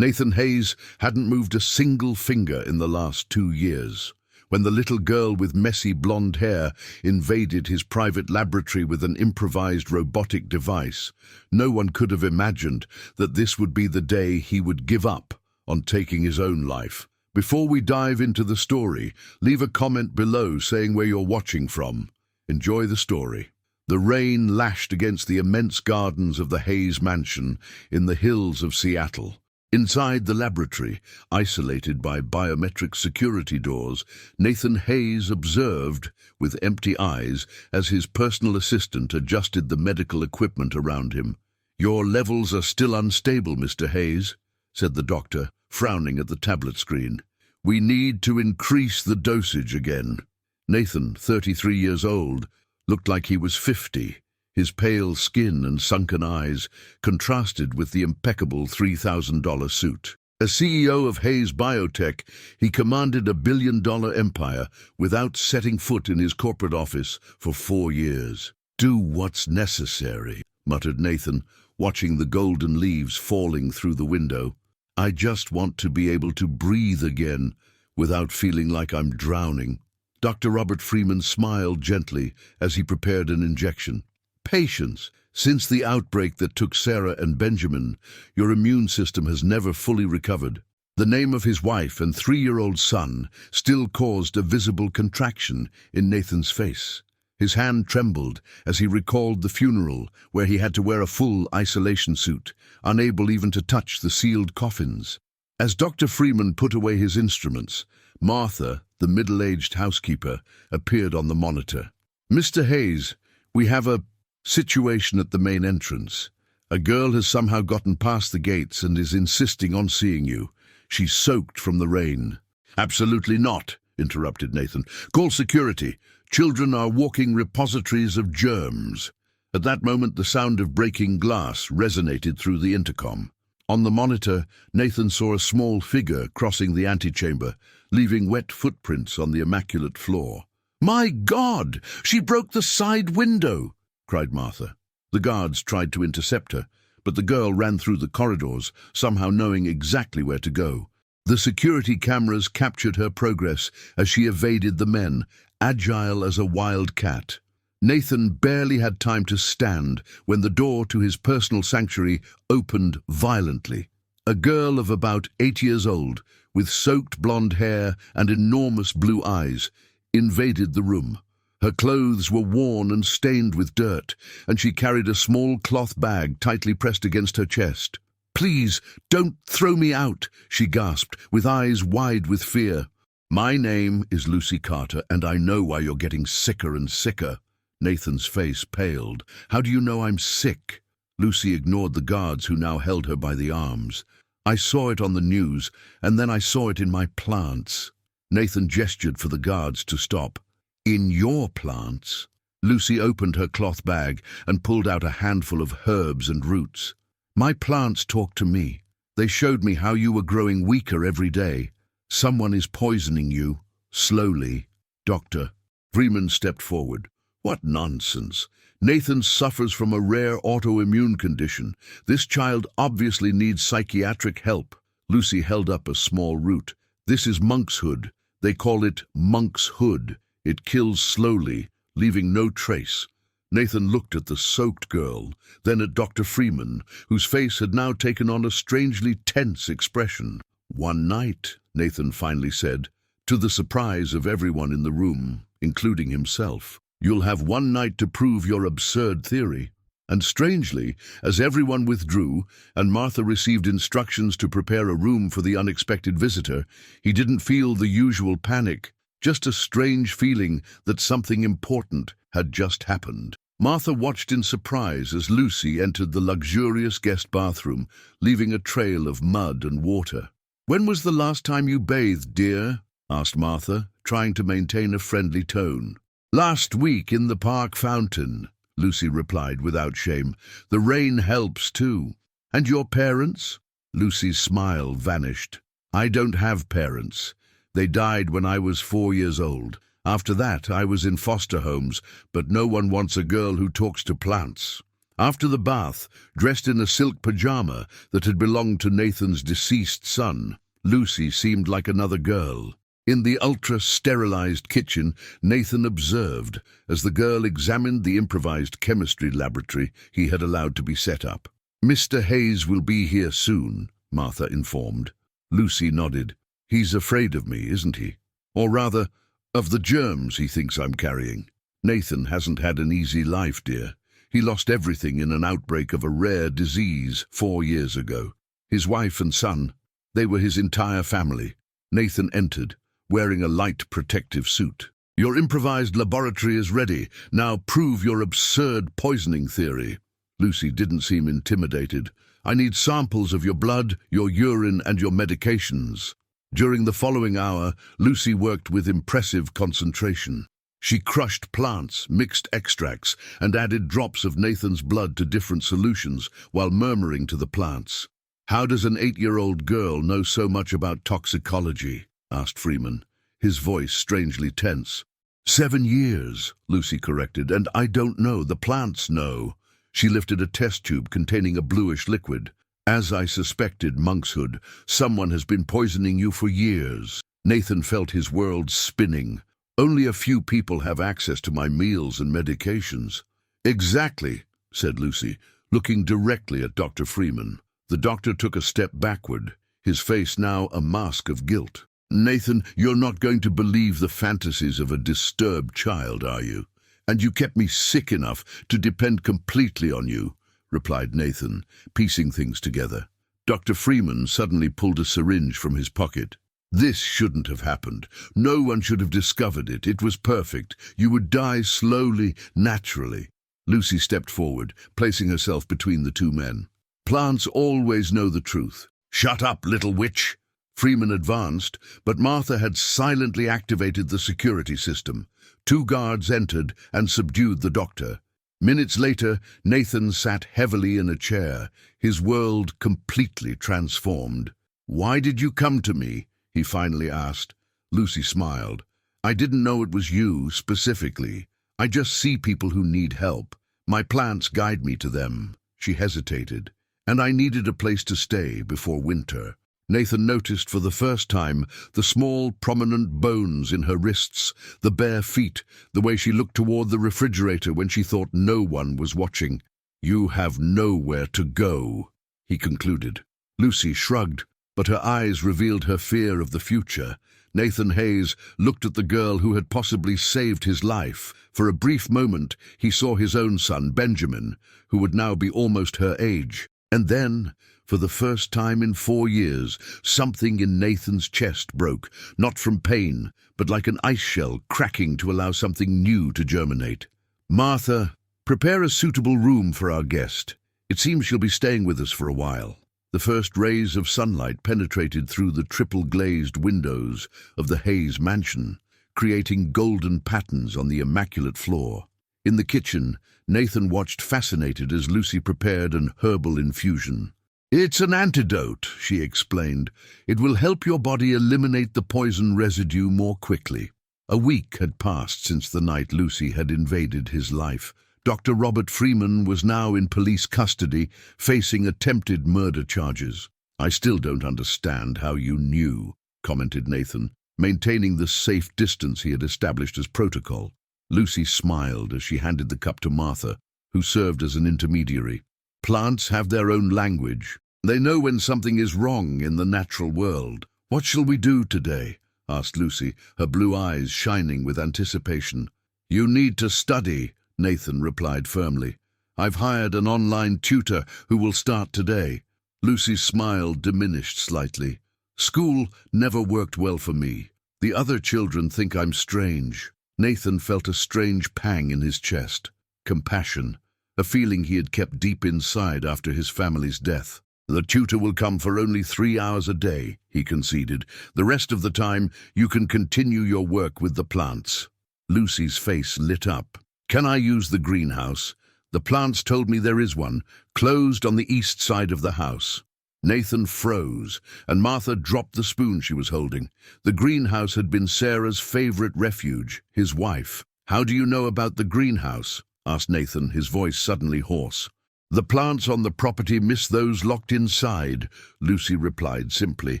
Nathan Hayes hadn't moved a single finger in the last 2 years. When the little girl with messy blonde hair invaded his private laboratory with an improvised robotic device, no one could have imagined that this would be the day he would give up on taking his own life. Before we dive into the story, leave a comment below saying where you're watching from. Enjoy the story. The rain lashed against the immense gardens of the Hayes Mansion in the hills of Seattle. Inside the laboratory, isolated by biometric security doors, Nathan Hayes observed with empty eyes as his personal assistant adjusted the medical equipment around him. "Your levels are still unstable, Mr. Hayes," said the doctor, frowning at the tablet screen. "We need to increase the dosage again." Nathan, 33 years old, looked like he was 50. His pale skin and sunken eyes contrasted with the impeccable $3,000 suit. As CEO of Hayes Biotech, he commanded a billion-dollar empire without setting foot in his corporate office for 4 years. "Do what's necessary," muttered Nathan, watching the golden leaves falling through the window. "I just want to be able to breathe again without feeling like I'm drowning." Dr. Robert Freeman smiled gently as he prepared an injection. "Patience. Since the outbreak that took Sarah and Benjamin, your immune system has never fully recovered." The name of his wife and 3-year-old son still caused a visible contraction in Nathan's face. His hand trembled as he recalled the funeral where he had to wear a full isolation suit, unable even to touch the sealed coffins. As Dr. Freeman put away his instruments, Martha, the middle-aged housekeeper, appeared on the monitor. "Mr. Hayes, we have a situation at the main entrance. A girl has somehow gotten past the gates and is insisting on seeing you. She's soaked from the rain." "Absolutely not," interrupted Nathan. "Call security. Children are walking repositories of germs." At that moment, the sound of breaking glass resonated through the intercom. On the monitor, Nathan saw a small figure crossing the antechamber, leaving wet footprints on the immaculate floor. "My God! She broke the side window!" cried Martha. The guards tried to intercept her, but the girl ran through the corridors, somehow knowing exactly where to go. The security cameras captured her progress as she evaded the men, agile as a wild cat. Nathan barely had time to stand when the door to his personal sanctuary opened violently. A girl of about 8 years old, with soaked blonde hair and enormous blue eyes, invaded the room. Her clothes were worn and stained with dirt, and she carried a small cloth bag tightly pressed against her chest. "Please, don't throw me out," she gasped, with eyes wide with fear. "My name is Lucy Carter, and I know why you're getting sicker and sicker." Nathan's face paled. "How do you know I'm sick?" Lucy ignored the guards who now held her by the arms. "I saw it on the news, and then I saw it in my plants." Nathan gestured for the guards to stop. "In your plants?" Lucy opened her cloth bag and pulled out a handful of herbs and roots. "My plants talk to me. They showed me how you were growing weaker every day. Someone is poisoning you, slowly." "Doctor." Freeman stepped forward. "What nonsense. Nathan suffers from a rare autoimmune condition. This child obviously needs psychiatric help." Lucy held up a small root. "This is monkshood. They call it monk's hood. It kills slowly, leaving no trace." Nathan looked at the soaked girl, then at Dr. Freeman, whose face had now taken on a strangely tense expression. "One night," Nathan finally said, to the surprise of everyone in the room, including himself. "You'll have one night to prove your absurd theory." And strangely, as everyone withdrew and Martha received instructions to prepare a room for the unexpected visitor, he didn't feel the usual panic, just a strange feeling that something important had just happened. Martha watched in surprise as Lucy entered the luxurious guest bathroom, leaving a trail of mud and water. "When was the last time you bathed, dear?" asked Martha, trying to maintain a friendly tone. "Last week in the park fountain," Lucy replied without shame. "The rain helps too." "And your parents?" Lucy's smile vanished. "I don't have parents. They died when I was 4 years old. After that, I was in foster homes, but no one wants a girl who talks to plants." After the bath, dressed in a silk pajama that had belonged to Nathan's deceased son, Lucy seemed like another girl. In the ultra-sterilized kitchen, Nathan observed as the girl examined the improvised chemistry laboratory he had allowed to be set up. "Mr. Hayes will be here soon," Martha informed. Lucy nodded. "He's afraid of me, isn't he? Or rather, of the germs he thinks I'm carrying. Nathan hasn't had an easy life, dear. He lost everything in an outbreak of a rare disease 4 years ago. His wife and son, they were his entire family." Nathan entered, wearing a light protective suit. "Your improvised laboratory is ready. Now prove your absurd poisoning theory." Lucy didn't seem intimidated. "I need samples of your blood, your urine, and your medications." During the following hour, Lucy worked with impressive concentration. She crushed plants, mixed extracts, and added drops of Nathan's blood to different solutions while murmuring to the plants. "How does an 8-year-old girl know so much about toxicology?" asked Freeman, his voice strangely tense. 7 years, Lucy corrected, "and I don't know. The plants know." She lifted a test tube containing a bluish liquid. "As I suspected, Monkshood, someone has been poisoning you for years." Nathan felt his world spinning. "Only a few people have access to my meals and medications." "Exactly," said Lucy, looking directly at Dr. Freeman. The doctor took a step backward, his face now a mask of guilt. "Nathan, you're not going to believe the fantasies of a disturbed child, are you? And you kept me sick enough to depend completely on you," replied Nathan, piecing things together. Dr. Freeman suddenly pulled a syringe from his pocket. "This shouldn't have happened. No one should have discovered it. It was perfect. You would die slowly, naturally." Lucy stepped forward, placing herself between the two men. "Plants always know the truth." "Shut up, little witch!" Freeman advanced, but Martha had silently activated the security system. 2 guards entered and subdued the doctor. Minutes later, Nathan sat heavily in a chair, his world completely transformed. "Why did you come to me?" he finally asked. Lucy smiled. "I didn't know it was you, specifically. I just see people who need help. My plants guide me to them." She hesitated. "And I needed a place to stay before winter." Nathan noticed for the first time the small, prominent bones in her wrists, the bare feet, the way she looked toward the refrigerator when she thought no one was watching. "You have nowhere to go," he concluded. Lucy shrugged, but her eyes revealed her fear of the future. Nathan Hayes looked at the girl who had possibly saved his life. For a brief moment, he saw his own son, Benjamin, who would now be almost her age. And then, for the first time in 4 years, something in Nathan's chest broke, not from pain, but like an ice shell cracking to allow something new to germinate. "Martha, prepare a suitable room for our guest. It seems she'll be staying with us for a while." The first rays of sunlight penetrated through the triple-glazed windows of the Hayes mansion, creating golden patterns on the immaculate floor. In the kitchen, Nathan watched fascinated as Lucy prepared an herbal infusion. "It's an antidote," she explained. "It will help your body eliminate the poison residue more quickly." A week had passed since the night Lucy had invaded his life. Dr. Robert Freeman was now in police custody, facing attempted murder charges. "I still don't understand how you knew," commented Nathan, maintaining the safe distance he had established as protocol. Lucy smiled as she handed the cup to Martha, who served as an intermediary. "Plants have their own language. They know when something is wrong in the natural world." "What shall we do today?" asked Lucy, her blue eyes shining with anticipation. "You need to study," Nathan replied firmly. "I've hired an online tutor who will start today." Lucy's smile diminished slightly. "School never worked well for me. The other children think I'm strange." Nathan felt a strange pang in his chest. Compassion, a feeling he had kept deep inside after his family's death. "The tutor will come for only 3 hours a day," he conceded. "The rest of the time, you can continue your work with the plants." Lucy's face lit up. "Can I use the greenhouse? The plants told me there is one, closed on the east side of the house." Nathan froze, and Martha dropped the spoon she was holding. The greenhouse had been Sarah's favorite refuge, his wife. "How do you know about the greenhouse?" asked Nathan, his voice suddenly hoarse. "The plants on the property miss those locked inside," Lucy replied simply.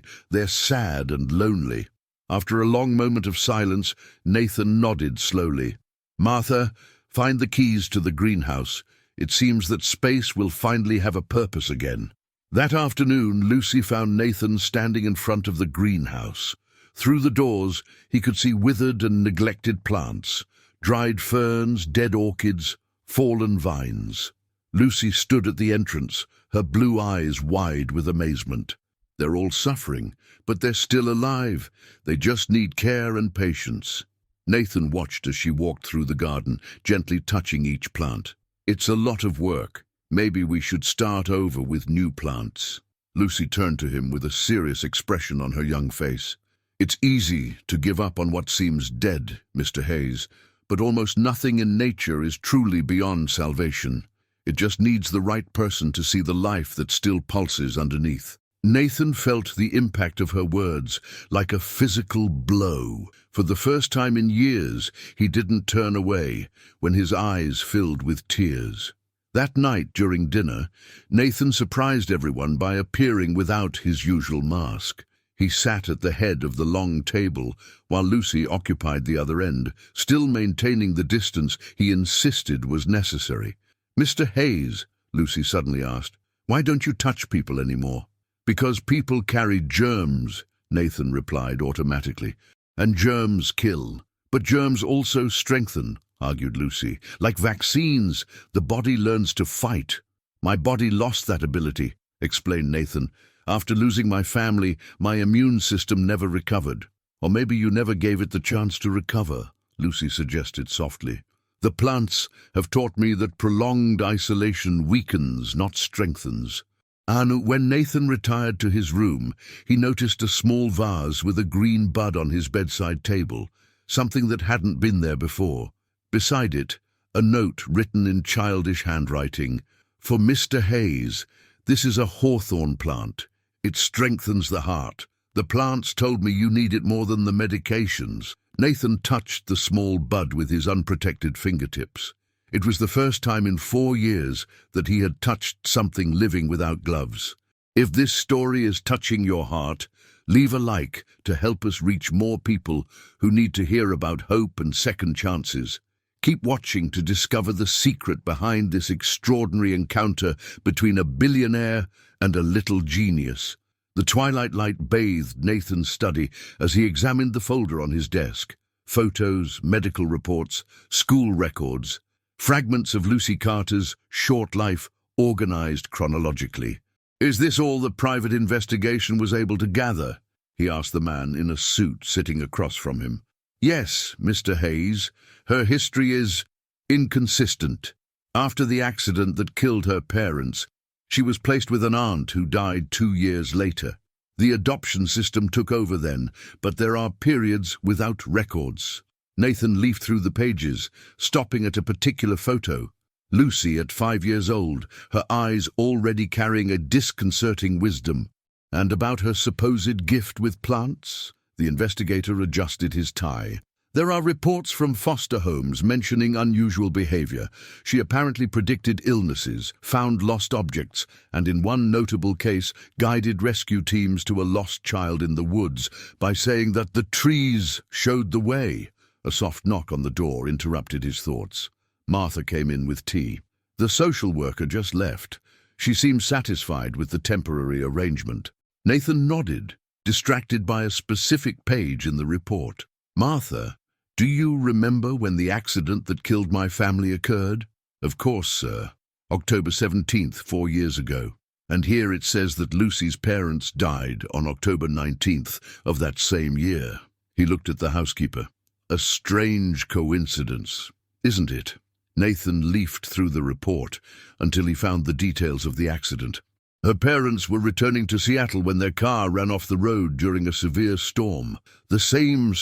"They're sad and lonely." After a long moment of silence, Nathan nodded slowly. "Martha, find the keys to the greenhouse. It seems that space will finally have a purpose again." That afternoon, Lucy found Nathan standing in front of the greenhouse. Through the doors, he could see withered and neglected plants, dried ferns, dead orchids, fallen vines. Lucy stood at the entrance, her blue eyes wide with amazement. "They're all suffering, but they're still alive. They just need care and patience." Nathan watched as she walked through the garden, gently touching each plant. "It's a lot of work. Maybe we should start over with new plants." Lucy turned to him with a serious expression on her young face. "It's easy to give up on what seems dead, Mr. Hayes, but almost nothing in nature is truly beyond salvation. It just needs the right person to see the life that still pulses underneath." Nathan felt the impact of her words like a physical blow. For the first time in years, he didn't turn away when his eyes filled with tears. That night during dinner, Nathan surprised everyone by appearing without his usual mask. He sat at the head of the long table while Lucy occupied the other end, still maintaining the distance he insisted was necessary. "Mr. Hayes," Lucy suddenly asked, "why don't you touch people anymore?" "Because people carry germs," Nathan replied automatically, "and germs kill. But germs also strengthen," argued Lucy. "Like vaccines, the body learns to fight." "My body lost that ability," explained Nathan. "After losing my family, my immune system never recovered." "Or maybe you never gave it the chance to recover," Lucy suggested softly. "The plants have taught me that prolonged isolation weakens, not strengthens." And when Nathan retired to his room, he noticed a small vase with a green bud on his bedside table, something that hadn't been there before. Beside it, a note written in childish handwriting. "For Mr. Hayes, this is a hawthorn plant. It strengthens the heart. The plants told me you need it more than the medications." Nathan touched the small bud with his unprotected fingertips. It was the first time in 4 years that he had touched something living without gloves. If this story is touching your heart, leave a like to help us reach more people who need to hear about hope and second chances. Keep watching to discover the secret behind this extraordinary encounter between a billionaire and a little genius. The twilight light bathed Nathan's study as he examined the folder on his desk. Photos, medical reports, school records, fragments of Lucy Carter's short life organized chronologically. "Is this all the private investigation was able to gather?" he asked the man in a suit sitting across from him. "Yes, Mr. Hayes. Her history is inconsistent. After the accident that killed her parents, she was placed with an aunt who died 2 years later. The adoption system took over then, but there are periods without records." Nathan leafed through the pages, stopping at a particular photo. Lucy at 5 years old, her eyes already carrying a disconcerting wisdom. "And about her supposed gift with plants?" The investigator adjusted his tie. "There are reports from foster homes mentioning unusual behavior. She apparently predicted illnesses, found lost objects, and in one notable case guided rescue teams to a lost child in the woods by saying that the trees showed the way." A soft knock on the door interrupted his thoughts. Martha came in with tea. The social worker just left. She seemed satisfied with the temporary arrangement. Nathan nodded, distracted by a specific page in the report. "Martha, do you remember when the accident that killed my family occurred?" "Of course, sir. October 17th, 4 years ago. And here it says that Lucy's parents died on October 19th of that same year." He looked at the housekeeper. "A strange coincidence, isn't it?" Nathan leafed through the report until he found the details of the accident. "Her parents were returning to Seattle when their car ran off the road during a severe storm. The same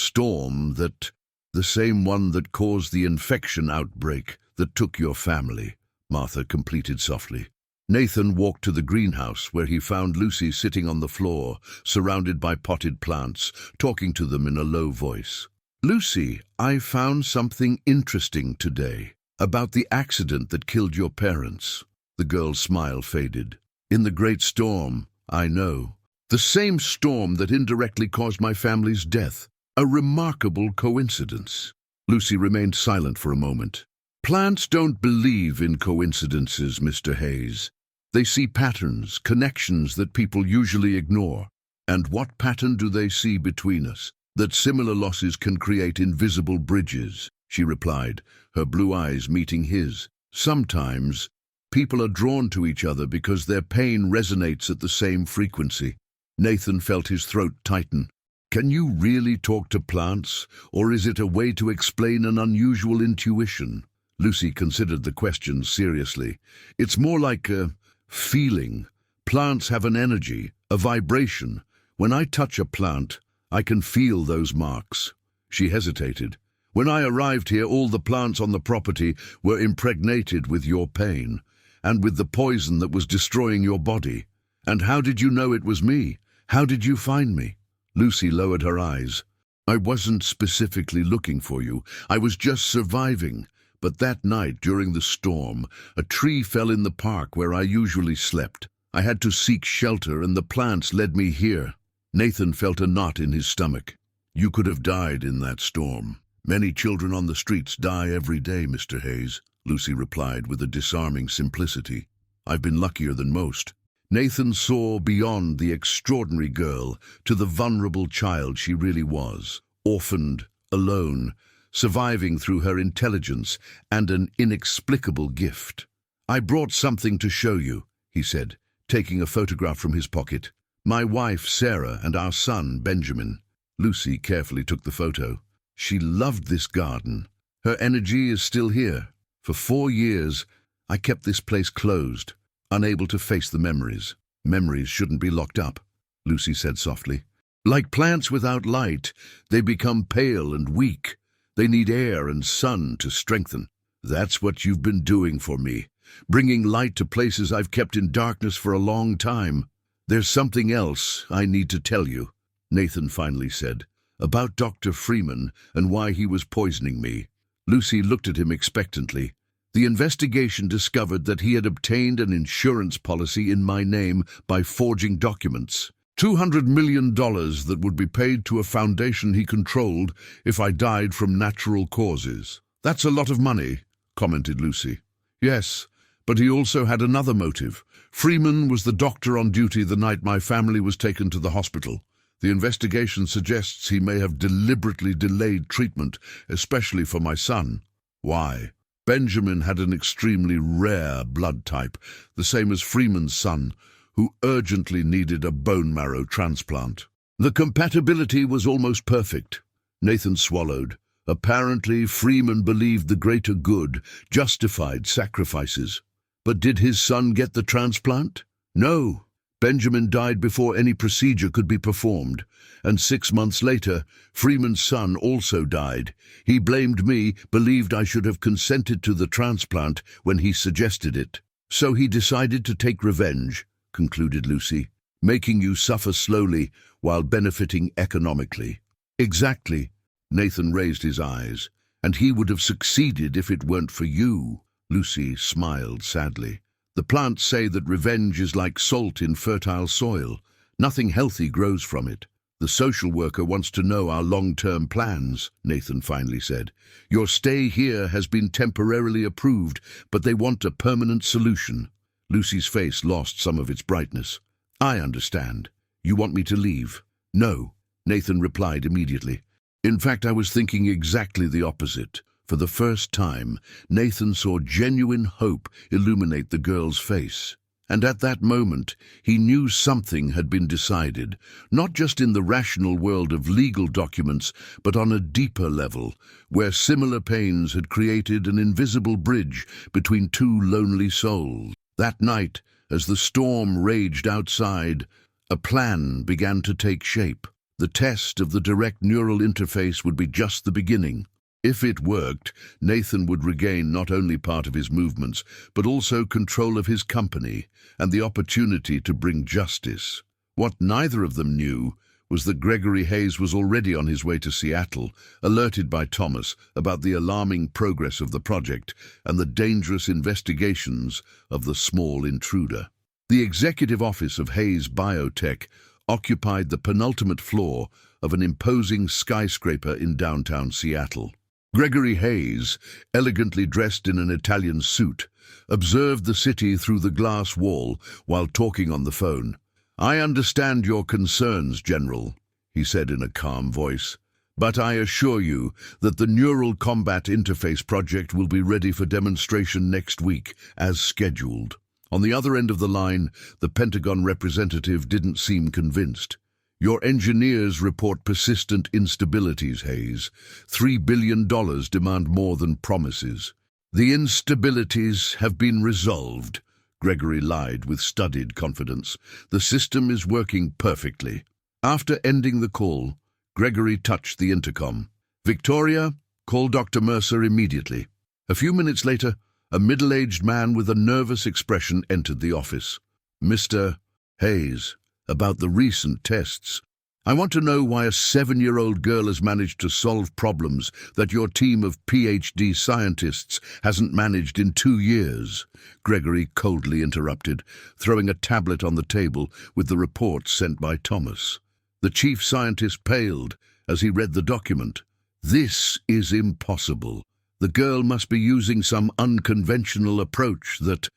one that caused the infection outbreak that took your family," Martha completed softly. Nathan walked to the greenhouse where he found Lucy sitting on the floor, surrounded by potted plants, talking to them in a low voice. "Lucy, I found something interesting today about the accident that killed your parents." The girl's smile faded. In the great storm, I know. The same storm that indirectly caused my family's death. A remarkable coincidence. Lucy remained silent for a moment. Plants don't believe in coincidences, Mr. Hayes. They see patterns, connections that people usually ignore. And what pattern do they see between us? That similar losses can create invisible bridges, she replied, her blue eyes meeting his. Sometimes, people are drawn to each other because their pain resonates at the same frequency. Nathan felt his throat tighten. Can you really talk to plants, or is it a way to explain an unusual intuition? Lucy considered the question seriously. It's more like a feeling. Plants have an energy, a vibration. When I touch a plant, I can feel those marks. She hesitated. When I arrived here, all the plants on the property were impregnated with your pain, and with the poison that was destroying your body. And how did you know it was me? How did you find me? Lucy lowered her eyes. I wasn't specifically looking for you. I was just surviving. But that night, during the storm, a tree fell in the park where I usually slept. I had to seek shelter, and the plants led me here. Nathan felt a knot in his stomach. You could have died in that storm. Many children on the streets die every day, Mr. Hayes, Lucy replied with a disarming simplicity. I've been luckier than most. Nathan saw beyond the extraordinary girl to the vulnerable child she really was, orphaned, alone, surviving through her intelligence and an inexplicable gift. I brought something to show you, he said, taking a photograph from his pocket. My wife, Sarah, and our son, Benjamin. Lucy carefully took the photo. She loved this garden. Her energy is still here. For 4 years, I kept this place closed, unable to face the memories. Memories shouldn't be locked up, Lucy said softly. Like plants without light, they become pale and weak. They need air and sun to strengthen. That's what you've been doing for me, bringing light to places I've kept in darkness for a long time. There's something else I need to tell you, Nathan finally said, about Dr. Freeman and why he was poisoning me. Lucy looked at him expectantly. The investigation discovered that he had obtained an insurance policy in my name by forging documents. $200 million that would be paid to a foundation he controlled if I died from natural causes. That's a lot of money, commented Lucy. Yes, but he also had another motive. Freeman was the doctor on duty the night my family was taken to the hospital. The investigation suggests he may have deliberately delayed treatment, especially for my son. Why? Benjamin had an extremely rare blood type, the same as Freeman's son, who urgently needed a bone marrow transplant. The compatibility was almost perfect. Nathan swallowed. Apparently, Freeman believed the greater good justified sacrifices. But did his son get the transplant? No. Benjamin died before any procedure could be performed, and 6 months later, Freeman's son also died. He blamed me, believed I should have consented to the transplant when he suggested it. So he decided to take revenge, concluded Lucy, making you suffer slowly while benefiting economically. Exactly. Nathan raised his eyes. And he would have succeeded if it weren't for you. Lucy smiled sadly. The plants say that revenge is like salt in fertile soil. Nothing healthy grows from it. The social worker wants to know our long-term plans, Nathan finally said. Your stay here has been temporarily approved, but they want a permanent solution. Lucy's face lost some of its brightness. I understand. You want me to leave? No, Nathan replied immediately. In fact, I was thinking exactly the opposite. For the first time, Nathan saw genuine hope illuminate the girl's face. And at that moment, he knew something had been decided, not just in the rational world of legal documents, but on a deeper level, where similar pains had created an invisible bridge between two lonely souls. That night, as the storm raged outside, a plan began to take shape. The test of the direct neural interface would be just the beginning. If it worked, Nathan would regain not only part of his movements, but also control of his company and the opportunity to bring justice. What neither of them knew was that Gregory Hayes was already on his way to Seattle, alerted by Thomas about the alarming progress of the project and the dangerous investigations of the small intruder. The executive office of Hayes Biotech occupied the penultimate floor of an imposing skyscraper in downtown Seattle. Gregory Hayes, elegantly dressed in an Italian suit, observed the city through the glass wall while talking on the phone. "I understand your concerns, General," he said in a calm voice, "but I assure you that the Neural Combat Interface project will be ready for demonstration next week, as scheduled." On the other end of the line, the Pentagon representative didn't seem convinced. "Your engineers report persistent instabilities, Hayes. $3 billion demand more than promises." "The instabilities have been resolved," Gregory lied with studied confidence. "The system is working perfectly." After ending the call, Gregory touched the intercom. "Victoria, call Dr. Mercer immediately." A few minutes later, a middle-aged man with a nervous expression entered the office. "Mr. Hayes, about the recent tests. I want to know why a 7-year-old girl has managed to solve problems that your team of PhD scientists hasn't managed in 2 years." Gregory coldly interrupted, throwing a tablet on the table with the reports sent by Thomas. The chief scientist paled as he read the document. "This is impossible. The girl must be using some unconventional approach that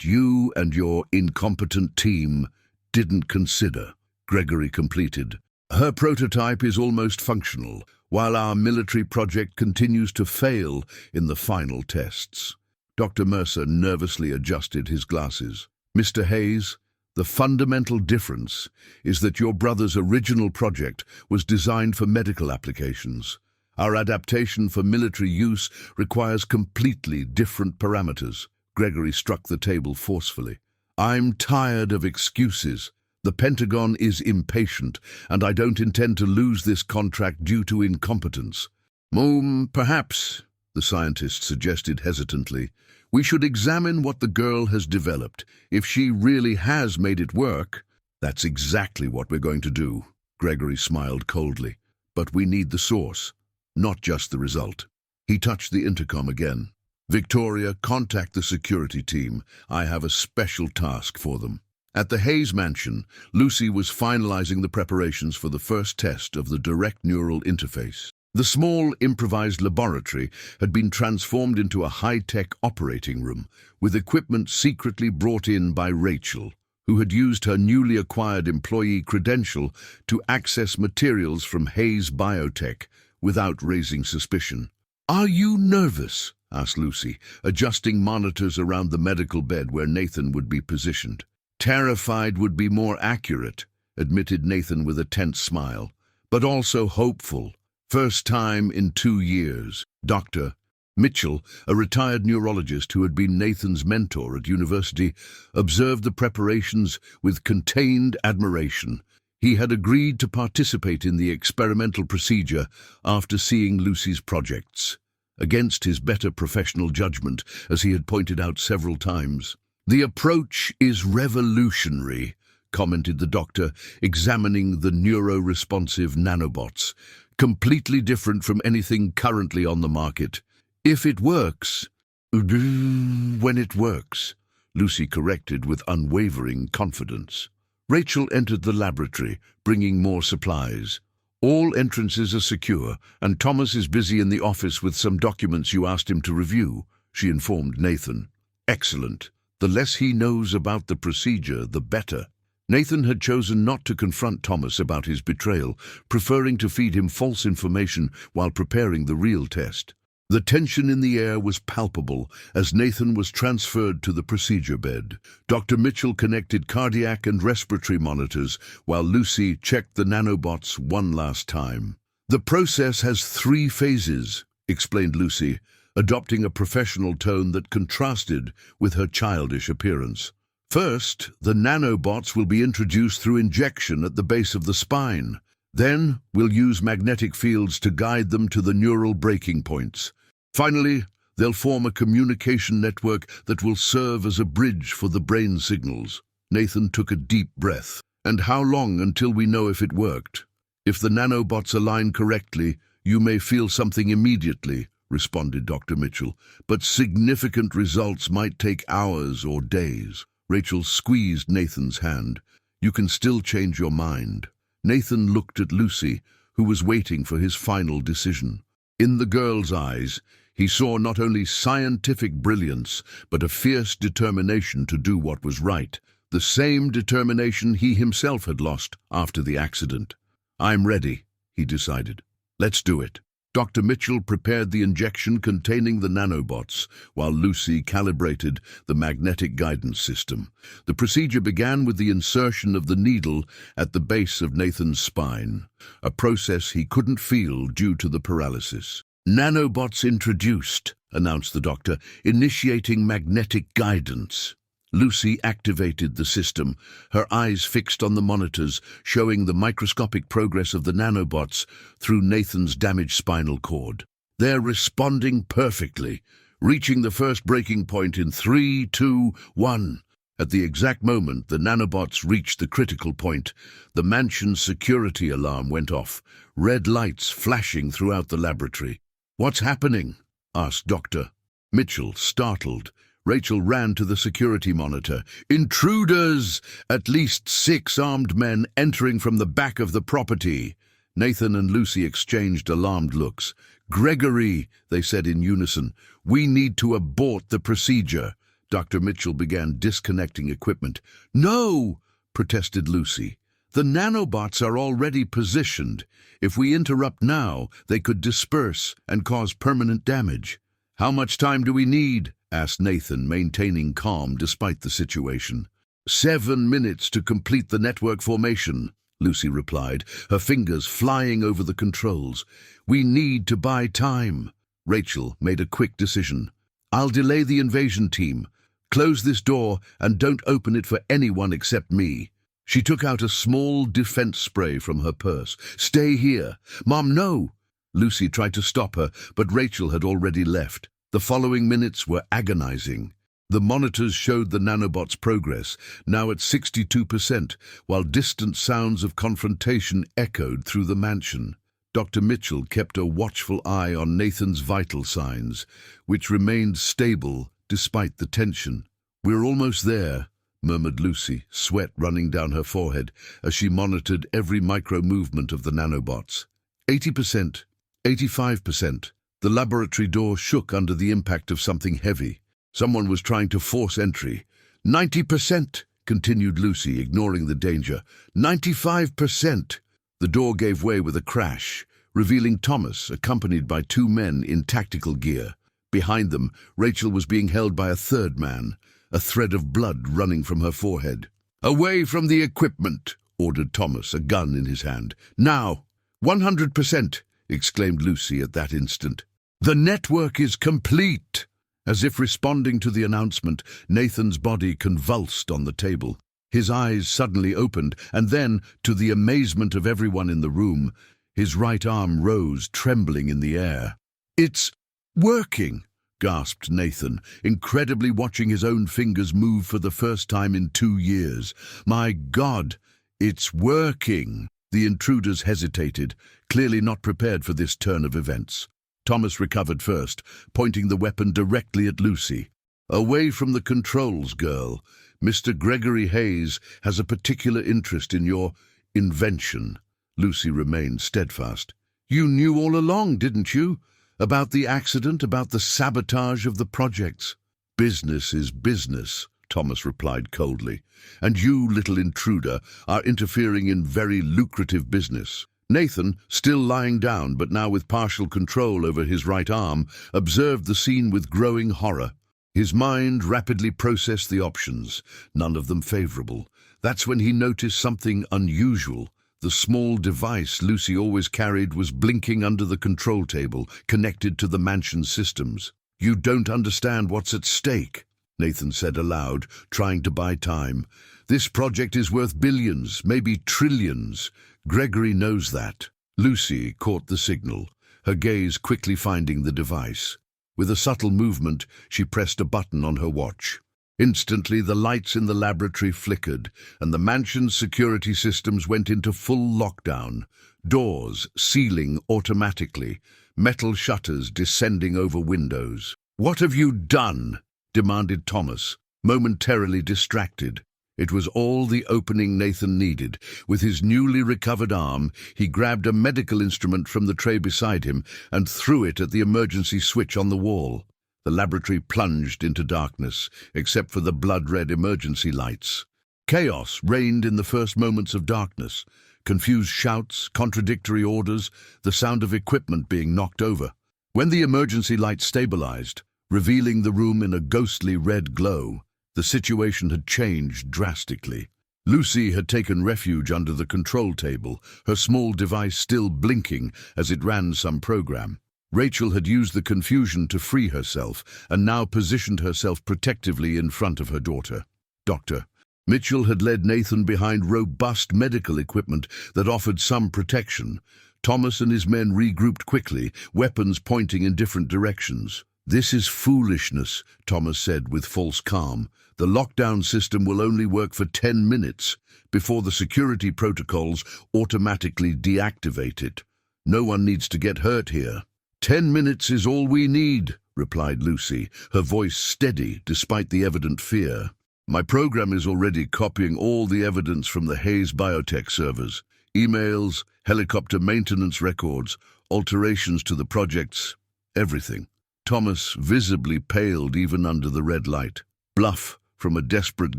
you and your incompetent team didn't consider," Gregory completed. "Her prototype is almost functional, while our military project continues to fail in the final tests." Dr. Mercer nervously adjusted his glasses. "Mr. Hayes, the fundamental difference is that your brother's original project was designed for medical applications. Our adaptation for military use requires completely different parameters." Gregory struck the table forcefully. "I'm tired of excuses. The Pentagon is impatient, and I don't intend to lose this contract due to incompetence." Perhaps," the scientist suggested hesitantly, "we should examine what the girl has developed. If she really has made it work." "That's exactly what we're going to do," Gregory smiled coldly. "But we need the source, not just the result." He touched the intercom again. "Victoria, contact the security team. I have a special task for them." At the Hayes mansion, Lucy was finalizing the preparations for the first test of the direct neural interface. The small, improvised laboratory had been transformed into a high-tech operating room, with equipment secretly brought in by Rachel, who had used her newly acquired employee credential to access materials from Hayes Biotech without raising suspicion. "Are you nervous?" asked Lucy, adjusting monitors around the medical bed where Nathan would be positioned. "Terrified would be more accurate," admitted Nathan with a tense smile, "but also hopeful. First time in 2 years." Dr. Mitchell, a retired neurologist who had been Nathan's mentor at university, observed the preparations with contained admiration. He had agreed to participate in the experimental procedure after seeing Lucy's projects, against his better professional judgment, as he had pointed out several times. "The approach is revolutionary," commented the doctor, examining the neuro-responsive nanobots, "completely different from anything currently on the market. If it works..." "When it works," Lucy corrected with unwavering confidence. Rachel entered the laboratory, bringing more supplies. "All entrances are secure, and Thomas is busy in the office with some documents you asked him to review," she informed Nathan. "Excellent. The less he knows about the procedure, the better." Nathan had chosen not to confront Thomas about his betrayal, preferring to feed him false information while preparing the real test. The tension in the air was palpable as Nathan was transferred to the procedure bed. Dr. Mitchell connected cardiac and respiratory monitors while Lucy checked the nanobots one last time. "The process has 3 phases," explained Lucy, adopting a professional tone that contrasted with her childish appearance. "First, the nanobots will be introduced through injection at the base of the spine. Then, we'll use magnetic fields to guide them to the neural breaking points. Finally, they'll form a communication network that will serve as a bridge for the brain signals." Nathan took a deep breath. And how long until we know if it worked? If the nanobots align correctly, you may feel something immediately, responded Dr. Mitchell, but significant results might take hours or days. Rachel squeezed Nathan's hand. You can still change your mind. Nathan looked at Lucy, who was waiting for his final decision. In the girl's eyes, he saw not only scientific brilliance, but a fierce determination to do what was right, the same determination he himself had lost after the accident. I'm ready, he decided. Let's do it. Dr. Mitchell prepared the injection containing the nanobots, while Lucy calibrated the magnetic guidance system. The procedure began with the insertion of the needle at the base of Nathan's spine, a process he couldn't feel due to the paralysis. Nanobots introduced, announced the doctor, initiating magnetic guidance. Lucy activated the system, her eyes fixed on the monitors, showing the microscopic progress of the nanobots through Nathan's damaged spinal cord. They're responding perfectly, reaching the first breaking point in 3, 2, 1. At the exact moment the nanobots reached the critical point, the mansion's security alarm went off, red lights flashing throughout the laboratory. What's happening? Asked Dr. Mitchell, startled. Rachel ran to the security monitor. Intruders! At least 6 armed men entering from the back of the property. Nathan and Lucy exchanged alarmed looks. Gregory, they said in unison, we need to abort the procedure. Dr. Mitchell began disconnecting equipment. No, protested Lucy. The nanobots are already positioned. If we interrupt now, they could disperse and cause permanent damage. How much time do we need? Asked Nathan, maintaining calm despite the situation. 7 minutes to complete the network formation, Lucy replied, her fingers flying over the controls. We need to buy time. Rachel made a quick decision. I'll delay the invasion team. Close this door and don't open it for anyone except me. She took out a small defense spray from her purse. Stay here. Mom, no! Lucy tried to stop her, but Rachel had already left. The following minutes were agonizing. The monitors showed the nanobots' progress, now at 62%, while distant sounds of confrontation echoed through the mansion. Dr. Mitchell kept a watchful eye on Nathan's vital signs, which remained stable despite the tension. We're almost there, murmured Lucy, sweat running down her forehead as she monitored every micro-movement of the nanobots. 80%, 85%. The laboratory door shook under the impact of something heavy. Someone was trying to force entry. 90%, continued Lucy, ignoring the danger. 95%. The door gave way with a crash, revealing Thomas, accompanied by 2 men in tactical gear. Behind them, Rachel was being held by a third man, a thread of blood running from her forehead. Away from the equipment, ordered Thomas, a gun in his hand. Now! 100%, exclaimed Lucy at that instant. The network is complete! As if responding to the announcement, Nathan's body convulsed on the table. His eyes suddenly opened, and then, to the amazement of everyone in the room, his right arm rose, trembling in the air. It's working, gasped Nathan, incredibly watching his own fingers move for the first time in 2 years. My God, it's working! The intruders hesitated, clearly not prepared for this turn of events. Thomas recovered first, pointing the weapon directly at Lucy. Away from the controls, girl. Mr. Gregory Hayes has a particular interest in your invention. Lucy remained steadfast. You knew all along, didn't you? About the accident, about the sabotage of the projects. Business is business, Thomas replied coldly. And you, little intruder, are interfering in very lucrative business. Nathan, still lying down but now with partial control over his right arm, observed the scene with growing horror. His mind rapidly processed the options, none of them favorable. That's when he noticed something unusual. The small device Lucy always carried was blinking under the control table, connected to the mansion's systems. You don't understand what's at stake, Nathan said aloud, trying to buy time. This project is worth billions, maybe trillions. Gregory knows that. Lucy caught the signal, her gaze quickly finding the device. With a subtle movement, she pressed a button on her watch. Instantly, the lights in the laboratory flickered, and the mansion's security systems went into full lockdown. Doors sealing automatically, metal shutters descending over windows. "What have you done?" demanded Thomas, momentarily distracted. It was all the opening Nathan needed. With his newly recovered arm, he grabbed a medical instrument from the tray beside him and threw it at the emergency switch on the wall. The laboratory plunged into darkness, except for the blood-red emergency lights. Chaos reigned in the first moments of darkness. Confused shouts, contradictory orders, the sound of equipment being knocked over. When the emergency lights stabilized, revealing the room in a ghostly red glow, the situation had changed drastically. Lucy had taken refuge under the control table, her small device still blinking as it ran some program. Rachel had used the confusion to free herself and now positioned herself protectively in front of her daughter. Dr. Mitchell had led Nathan behind robust medical equipment that offered some protection. Thomas and his men regrouped quickly, weapons pointing in different directions. "This is foolishness," Thomas said with false calm. "The lockdown system will only work for 10 minutes before the security protocols automatically deactivate it. No one needs to get hurt here." "10 minutes is all we need," replied Lucy, her voice steady despite the evident fear. "My program is already copying all the evidence from the Hayes Biotech servers. Emails, helicopter maintenance records, alterations to the projects, everything." Thomas visibly paled even under the red light. "Bluff from a desperate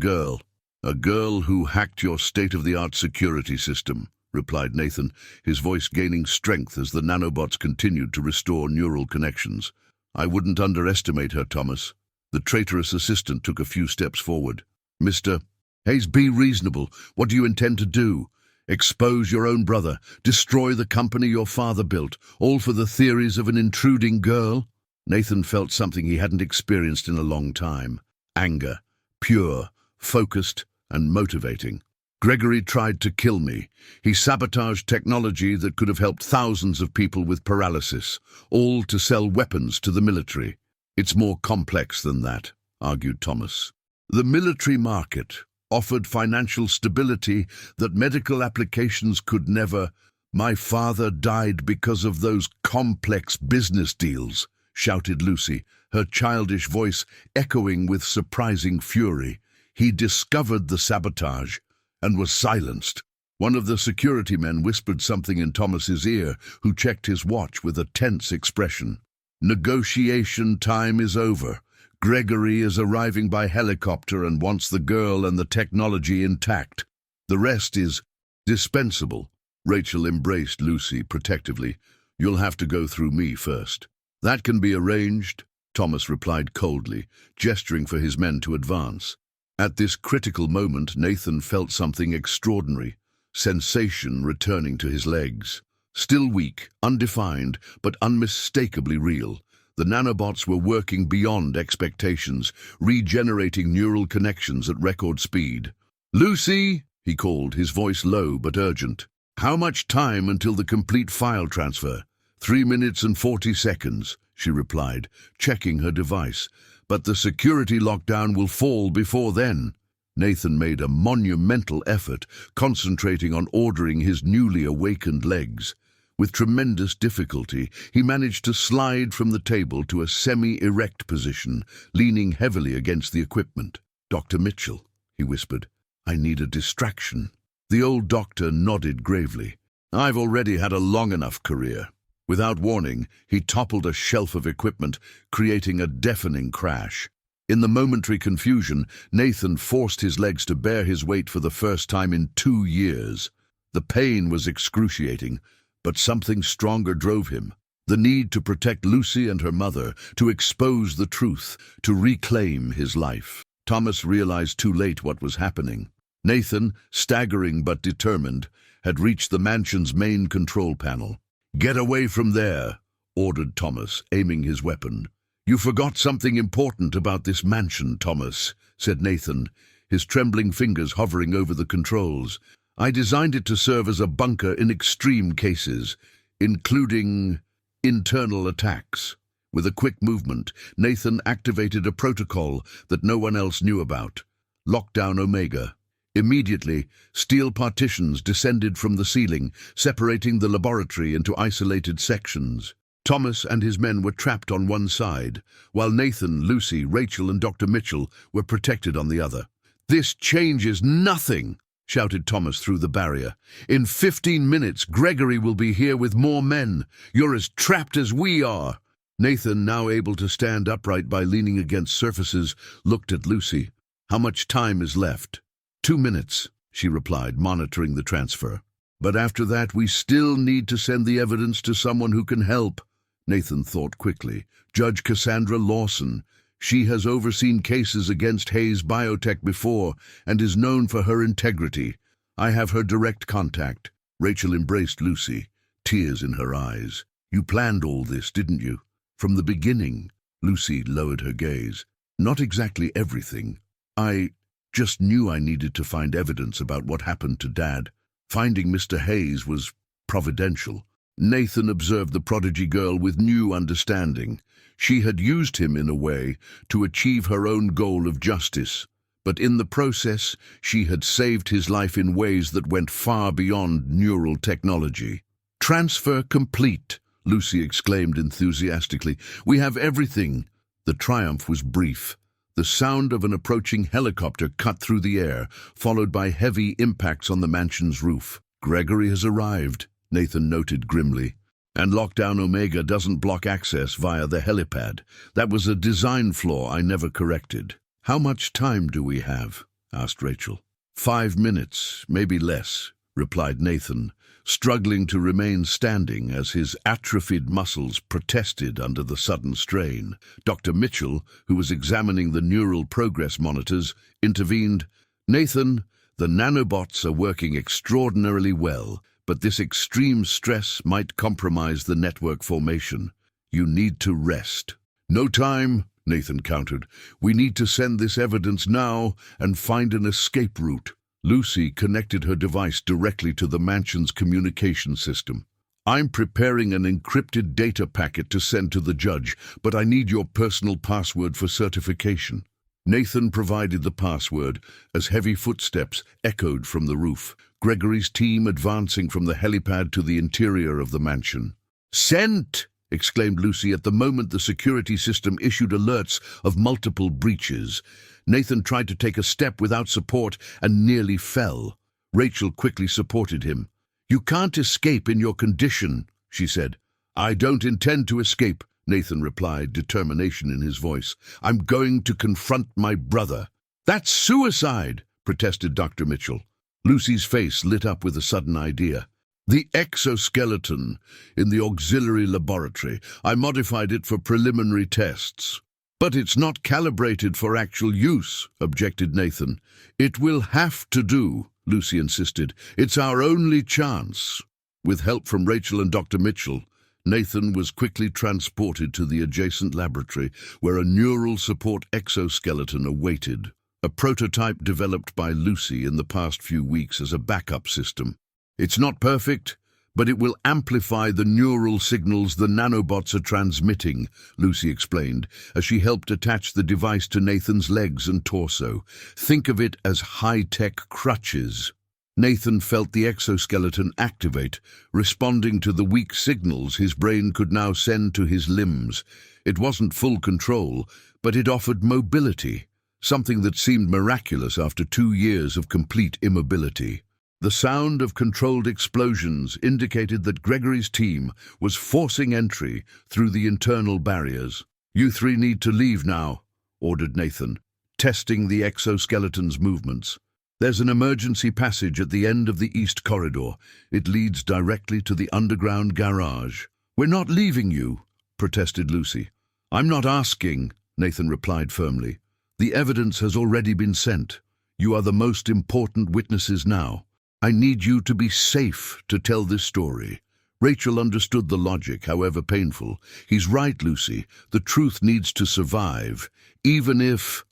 girl. A girl who hacked your state-of-the-art security system," replied Nathan, his voice gaining strength as the nanobots continued to restore neural connections. "I wouldn't underestimate her, Thomas." The traitorous assistant took a few steps forward. "Mr. Hayes, be reasonable. What do you intend to do? Expose your own brother? Destroy the company your father built? All for the theories of an intruding girl?" Nathan felt something he hadn't experienced in a long time. Anger. Pure, focused, and motivating. "Gregory tried to kill me. He sabotaged technology that could have helped thousands of people with paralysis, all to sell weapons to the military." "It's more complex than that," argued Thomas. "The military market offered financial stability that medical applications could never. My father died because of those complex business deals," shouted Lucy, her childish voice echoing with surprising fury. "He discovered the sabotage and was silenced." One of the security men whispered something in Thomas's ear, who checked his watch with a tense expression. "Negotiation time is over. Gregory is arriving by helicopter and wants the girl and the technology intact. The rest is dispensable." Rachel embraced Lucy protectively. "You'll have to go through me first." "That can be arranged," Thomas replied coldly, gesturing for his men to advance. At this critical moment, Nathan felt something extraordinary, sensation returning to his legs. Still weak, undefined, but unmistakably real, the nanobots were working beyond expectations, regenerating neural connections at record speed. "Lucy," he called, his voice low but urgent. "How much time until the complete file transfer?" 3 minutes and 40 seconds, she replied, checking her device. "But the security lockdown will fall before then." Nathan made a monumental effort, concentrating on ordering his newly awakened legs. With tremendous difficulty, he managed to slide from the table to a semi-erect position, leaning heavily against the equipment. "Dr. Mitchell," he whispered, "I need a distraction." The old doctor nodded gravely. "I've already had a long enough career." Without warning, he toppled a shelf of equipment, creating a deafening crash. In the momentary confusion, Nathan forced his legs to bear his weight for the first time in 2 years. The pain was excruciating, but something stronger drove him. The need to protect Lucy and her mother, to expose the truth, to reclaim his life. Thomas realized too late what was happening. Nathan, staggering but determined, had reached the mansion's main control panel. "Get away from there," ordered Thomas, aiming his weapon. "You forgot something important about this mansion, Thomas," said Nathan, his trembling fingers hovering over the controls. "I designed it to serve as a bunker in extreme cases, including internal attacks." With a quick movement, Nathan activated a protocol that no one else knew about. Lockdown Omega. Immediately, steel partitions descended from the ceiling, separating the laboratory into isolated sections. Thomas and his men were trapped on one side, while Nathan, Lucy, Rachel, and Dr. Mitchell were protected on the other. "This changes nothing," shouted Thomas through the barrier. "In 15 minutes, Gregory will be here with more men. You're as trapped as we are." Nathan, now able to stand upright by leaning against surfaces, looked at Lucy. "How much time is left?" 2 minutes, she replied, monitoring the transfer. "But after that, we still need to send the evidence to someone who can help." Nathan thought quickly. "Judge Cassandra Lawson. She has overseen cases against Hayes Biotech before and is known for her integrity. I have her direct contact." Rachel embraced Lucy, tears in her eyes. "You planned all this, didn't you? From the beginning?" Lucy lowered her gaze. "Not exactly everything. I just knew I needed to find evidence about what happened to Dad. Finding Mr. Hayes was providential." Nathan observed the prodigy girl with new understanding. She had used him in a way to achieve her own goal of justice, but in the process she had saved his life in ways that went far beyond neural technology. "Transfer complete," Lucy exclaimed enthusiastically. "We have everything." The triumph was brief. The sound of an approaching helicopter cut through the air, followed by heavy impacts on the mansion's roof. "Gregory has arrived," Nathan noted grimly. "And Lockdown Omega doesn't block access via the helipad. That was a design flaw I never corrected." "How much time do we have?" asked Rachel. 5 minutes, maybe less," replied Nathan, struggling to remain standing as his atrophied muscles protested under the sudden strain. Dr. Mitchell, who was examining the neural progress monitors, intervened. "Nathan, the nanobots are working extraordinarily well, but this extreme stress might compromise the network formation. You need to rest." "No time," Nathan countered. "We need to send this evidence now and find an escape route." Lucy connected her device directly to the mansion's communication system. "I'm preparing an encrypted data packet to send to the judge, but I need your personal password for certification." Nathan provided the password as heavy footsteps echoed from the roof, Gregory's team advancing from the helipad to the interior of the mansion. "Sent!" exclaimed Lucy at the moment the security system issued alerts of multiple breaches. Nathan tried to take a step without support and nearly fell. Rachel quickly supported him. "You can't escape in your condition," she said. "I don't intend to escape," Nathan replied, determination in his voice. "I'm going to confront my brother." "That's suicide," protested Dr. Mitchell. Lucy's face lit up with a sudden idea. "The exoskeleton in the auxiliary laboratory. I modified it for preliminary tests." "But it's not calibrated for actual use," objected Nathan. "It will have to do," Lucy insisted. "It's our only chance." With help from Rachel and Dr. Mitchell, Nathan was quickly transported to the adjacent laboratory, where a neural support exoskeleton awaited, a prototype developed by Lucy in the past few weeks as a backup system. "It's not perfect, but it will amplify the neural signals the nanobots are transmitting," Lucy explained, as she helped attach the device to Nathan's legs and torso. "Think of it as high-tech crutches." Nathan felt the exoskeleton activate, responding to the weak signals his brain could now send to his limbs. It wasn't full control, but it offered mobility, something that seemed miraculous after 2 years of complete immobility. The sound of controlled explosions indicated that Gregory's team was forcing entry through the internal barriers. "You 3 need to leave now," ordered Nathan, testing the exoskeleton's movements. "There's an emergency passage at the end of the east corridor. It leads directly to the underground garage." "We're not leaving you," protested Lucy. "I'm not asking," Nathan replied firmly. "The evidence has already been sent. You are the most important witnesses now. I need you to be safe to tell this story." Rachel understood the logic, however painful. "He's right, Lucy. The truth needs to survive, even if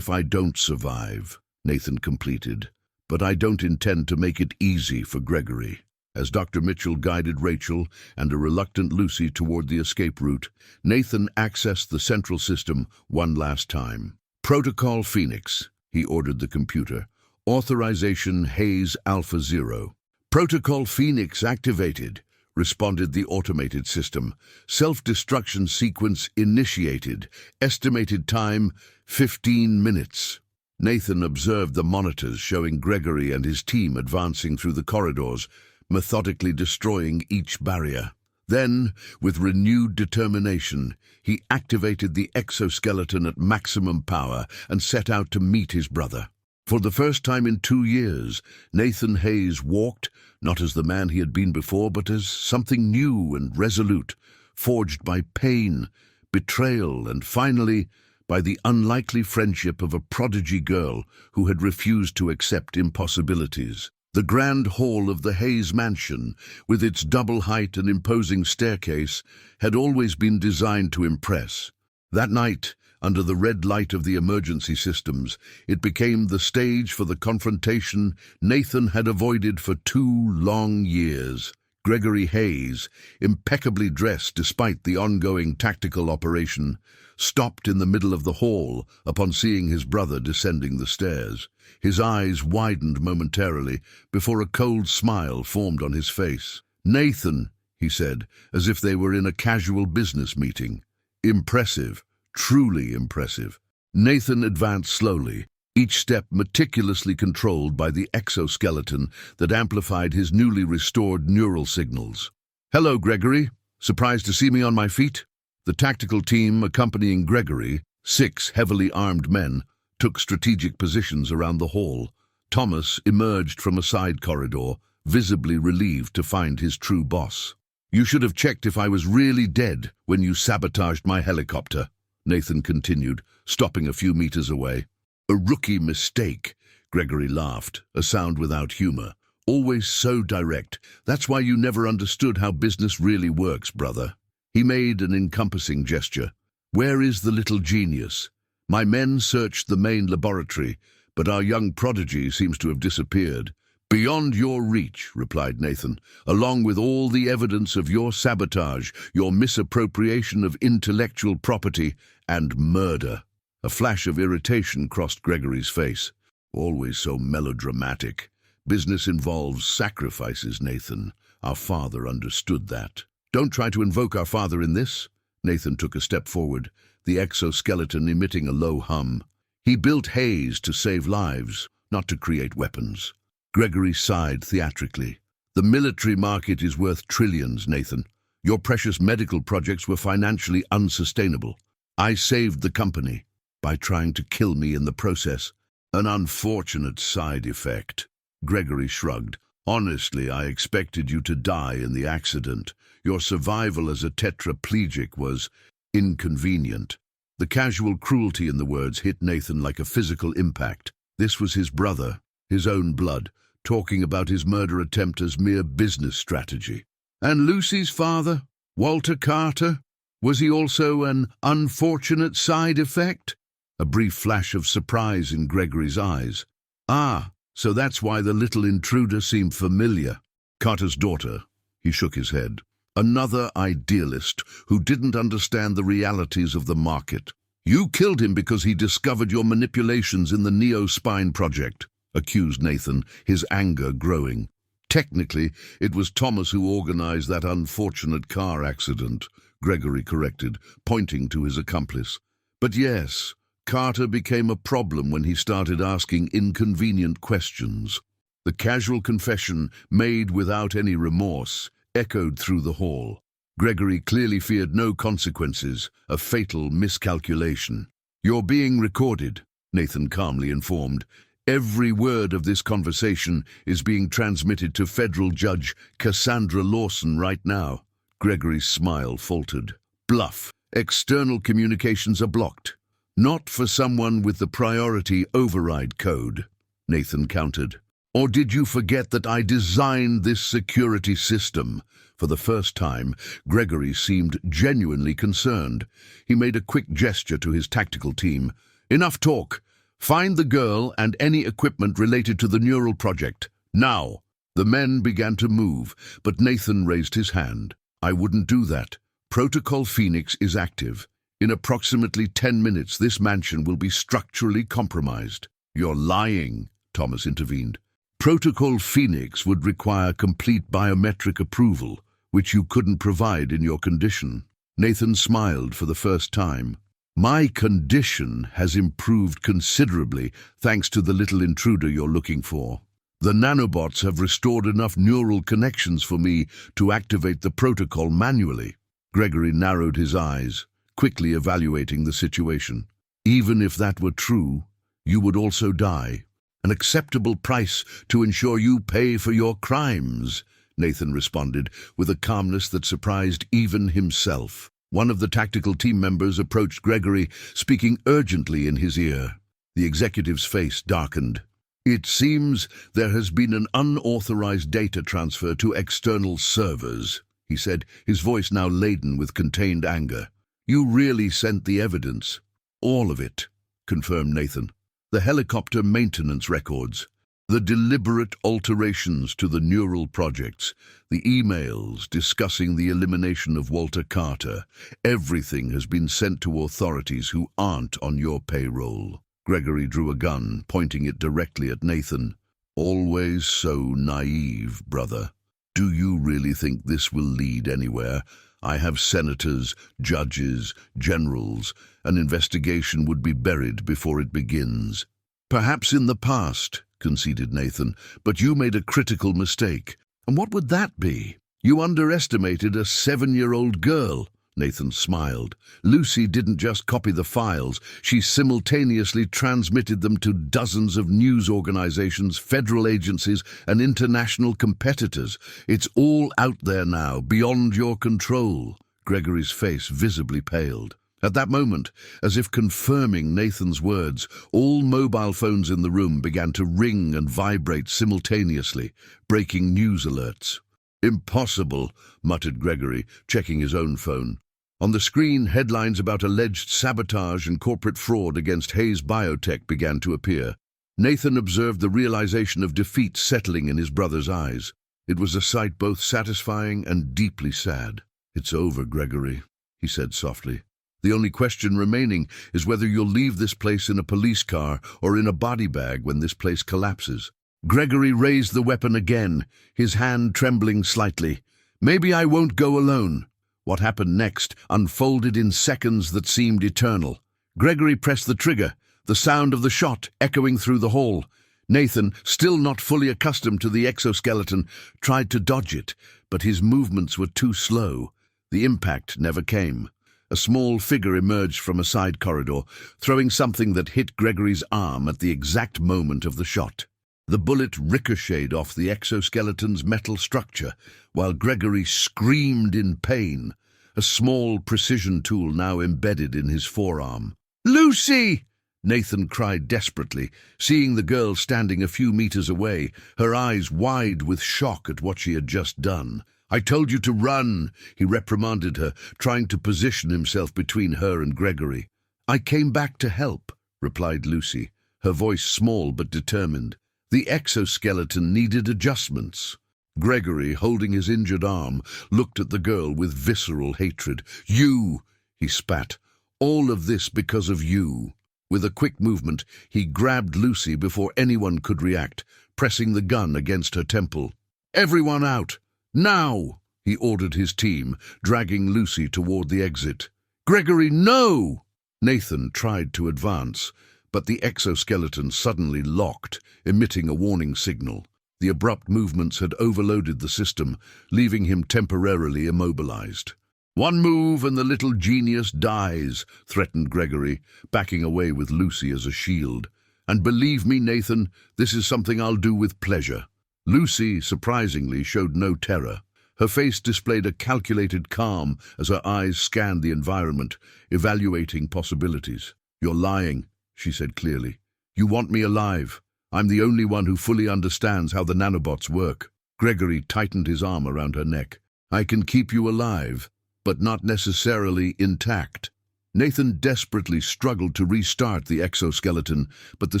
I don't survive," Nathan completed. "But I don't intend to make it easy for Gregory." As Dr. Mitchell guided Rachel and a reluctant Lucy toward the escape route, Nathan accessed the central system one last time. "Protocol Phoenix," he ordered the computer. "Authorization Hayes Alpha Zero." "Protocol Phoenix activated," responded the automated system. "Self-destruction sequence initiated. Estimated time, 15 minutes. Nathan observed the monitors showing Gregory and his team advancing through the corridors, methodically destroying each barrier. Then, with renewed determination, he activated the exoskeleton at maximum power and set out to meet his brother. For the first time in 2 years, Nathan Hayes walked, not as the man he had been before, but as something new and resolute, forged by pain, betrayal, and finally, by the unlikely friendship of a prodigy girl who had refused to accept impossibilities. The grand hall of the Hayes mansion, with its double height and imposing staircase, had always been designed to impress. That night, under the red light of the emergency systems, it became the stage for the confrontation Nathan had avoided for 2 long years. Gregory Hayes, impeccably dressed despite the ongoing tactical operation, stopped in the middle of the hall upon seeing his brother descending the stairs. His eyes widened momentarily before a cold smile formed on his face. "Nathan," he said, as if they were in a casual business meeting. "Impressive, truly impressive." Nathan advanced slowly, each step meticulously controlled by the exoskeleton that amplified his newly restored neural signals. "Hello, Gregory. Surprised to see me on my feet?" The tactical team accompanying Gregory, 6 heavily armed men, took strategic positions around the hall. Thomas emerged from a side corridor, visibly relieved to find his true boss. "You should have checked if I was really dead when you sabotaged my helicopter," Nathan continued, stopping a few meters away. "A rookie mistake," Gregory laughed, a sound without humor. "Always so direct. That's why you never understood how business really works, brother." He made an encompassing gesture. "Where is the little genius? My men searched the main laboratory, but our young prodigy seems to have disappeared." "Beyond your reach," replied Nathan, "along with all the evidence of your sabotage, your misappropriation of intellectual property, and murder." A flash of irritation crossed Gregory's face. "Always so melodramatic. Business involves sacrifices, Nathan. Our father understood that." "Don't try to invoke our father in this." Nathan took a step forward, the exoskeleton emitting a low hum. "He built Hayes to save lives, not to create weapons." Gregory sighed theatrically. "The military market is worth trillions, Nathan. Your precious medical projects were financially unsustainable. I saved the company by trying to kill me in the process. An unfortunate side effect." Gregory shrugged. "Honestly, I expected you to die in the accident. Your survival as a tetraplegic was inconvenient." The casual cruelty in the words hit Nathan like a physical impact. This was his brother, his own blood, talking about his murder attempt as mere business strategy. "And Lucy's father, Walter Carter, was he also an unfortunate side effect?" A brief flash of surprise in Gregory's eyes. "Ah, so that's why the little intruder seemed familiar." "Carter's daughter," he shook his head. "Another idealist who didn't understand the realities of the market. You killed him because he discovered your manipulations in the Neo-Spine project," accused Nathan, his anger growing. "Technically, it was Thomas who organized that unfortunate car accident," Gregory corrected, pointing to his accomplice. "But yes, Carter became a problem when he started asking inconvenient questions." The casual confession, made without any remorse, echoed through the hall. Gregory clearly feared no consequences, a fatal miscalculation. "You're being recorded," Nathan calmly informed. "Every word of this conversation is being transmitted to federal judge Cassandra Lawson right now." Gregory's smile faltered. "Bluff. External communications are blocked." "Not for someone with the priority override code," Nathan countered. "Or did you forget that I designed this security system?" For the first time, Gregory seemed genuinely concerned. He made a quick gesture to his tactical team. "Enough talk. Find the girl and any equipment related to the neural project. Now!" The men began to move, but Nathan raised his hand. "I wouldn't do that. Protocol Phoenix is active. In approximately 10 minutes, this mansion will be structurally compromised." "You're lying," Thomas intervened. "Protocol Phoenix would require complete biometric approval, which you couldn't provide in your condition." Nathan smiled for the first time. "My condition has improved considerably thanks to the little intruder you're looking for. The nanobots have restored enough neural connections for me to activate the protocol manually." Gregory narrowed his eyes, quickly evaluating the situation. "Even if that were true, you would also die. An acceptable price to ensure you pay for your crimes," Nathan responded, with a calmness that surprised even himself. One of the tactical team members approached Gregory, speaking urgently in his ear. The executive's face darkened. "It seems there has been an unauthorized data transfer to external servers," he said, his voice now laden with contained anger. "You really sent the evidence?" "All of it," confirmed Nathan. "The helicopter maintenance records, the deliberate alterations to the neural projects, the emails discussing the elimination of Walter Carter. Everything has been sent to authorities who aren't on your payroll." Gregory drew a gun, pointing it directly at Nathan. "Always so naive, brother. Do you really think this will lead anywhere? I have senators, judges, generals. An investigation would be buried before it begins." "Perhaps in the past," conceded Nathan, "but you made a critical mistake." "And what would that be?" "You underestimated a 7-year-old girl." Nathan smiled. "Lucy didn't just copy the files, she simultaneously transmitted them to dozens of news organizations, federal agencies, and international competitors. It's all out there now, beyond your control." Gregory's face visibly paled. At that moment, as if confirming Nathan's words, all mobile phones in the room began to ring and vibrate simultaneously, breaking news alerts. "Impossible," muttered Gregory, checking his own phone. On the screen, headlines about alleged sabotage and corporate fraud against Hayes Biotech began to appear. Nathan observed the realization of defeat settling in his brother's eyes. It was a sight both satisfying and deeply sad. "It's over, Gregory," he said softly. "The only question remaining is whether you'll leave this place in a police car or in a body bag when this place collapses." Gregory raised the weapon again, his hand trembling slightly. "Maybe I won't go alone." What happened next unfolded in seconds that seemed eternal. Gregory pressed the trigger, the sound of the shot echoing through the hall. Nathan, still not fully accustomed to the exoskeleton, tried to dodge it, but his movements were too slow. The impact never came. A small figure emerged from a side corridor, throwing something that hit Gregory's arm at the exact moment of the shot. The bullet ricocheted off the exoskeleton's metal structure, while Gregory screamed in pain, a small precision tool now embedded in his forearm. "Lucy!" Nathan cried desperately, seeing the girl standing a few meters away, her eyes wide with shock at what she had just done. "I told you to run," he reprimanded her, trying to position himself between her and Gregory. "I came back to help," replied Lucy, her voice small but determined. The exoskeleton needed adjustments. Gregory, holding his injured arm, looked at the girl with visceral hatred. "You!" he spat. "All of this because of you." With a quick movement, he grabbed Lucy before anyone could react, pressing the gun against her temple. "Everyone out! Now!" he ordered his team, dragging Lucy toward the exit. "Gregory, no!" Nathan tried to advance, but the exoskeleton suddenly locked, emitting a warning signal. The abrupt movements had overloaded the system, leaving him temporarily immobilized. "One move and the little genius dies," threatened Gregory, backing away with Lucy as a shield. "And believe me, Nathan, this is something I'll do with pleasure." Lucy, surprisingly, showed no terror. Her face displayed a calculated calm as her eyes scanned the environment, evaluating possibilities. "You're lying," she said clearly. "You want me alive. I'm the only one who fully understands how the nanobots work." Gregory tightened his arm around her neck. "I can keep you alive, but not necessarily intact." Nathan desperately struggled to restart the exoskeleton, but the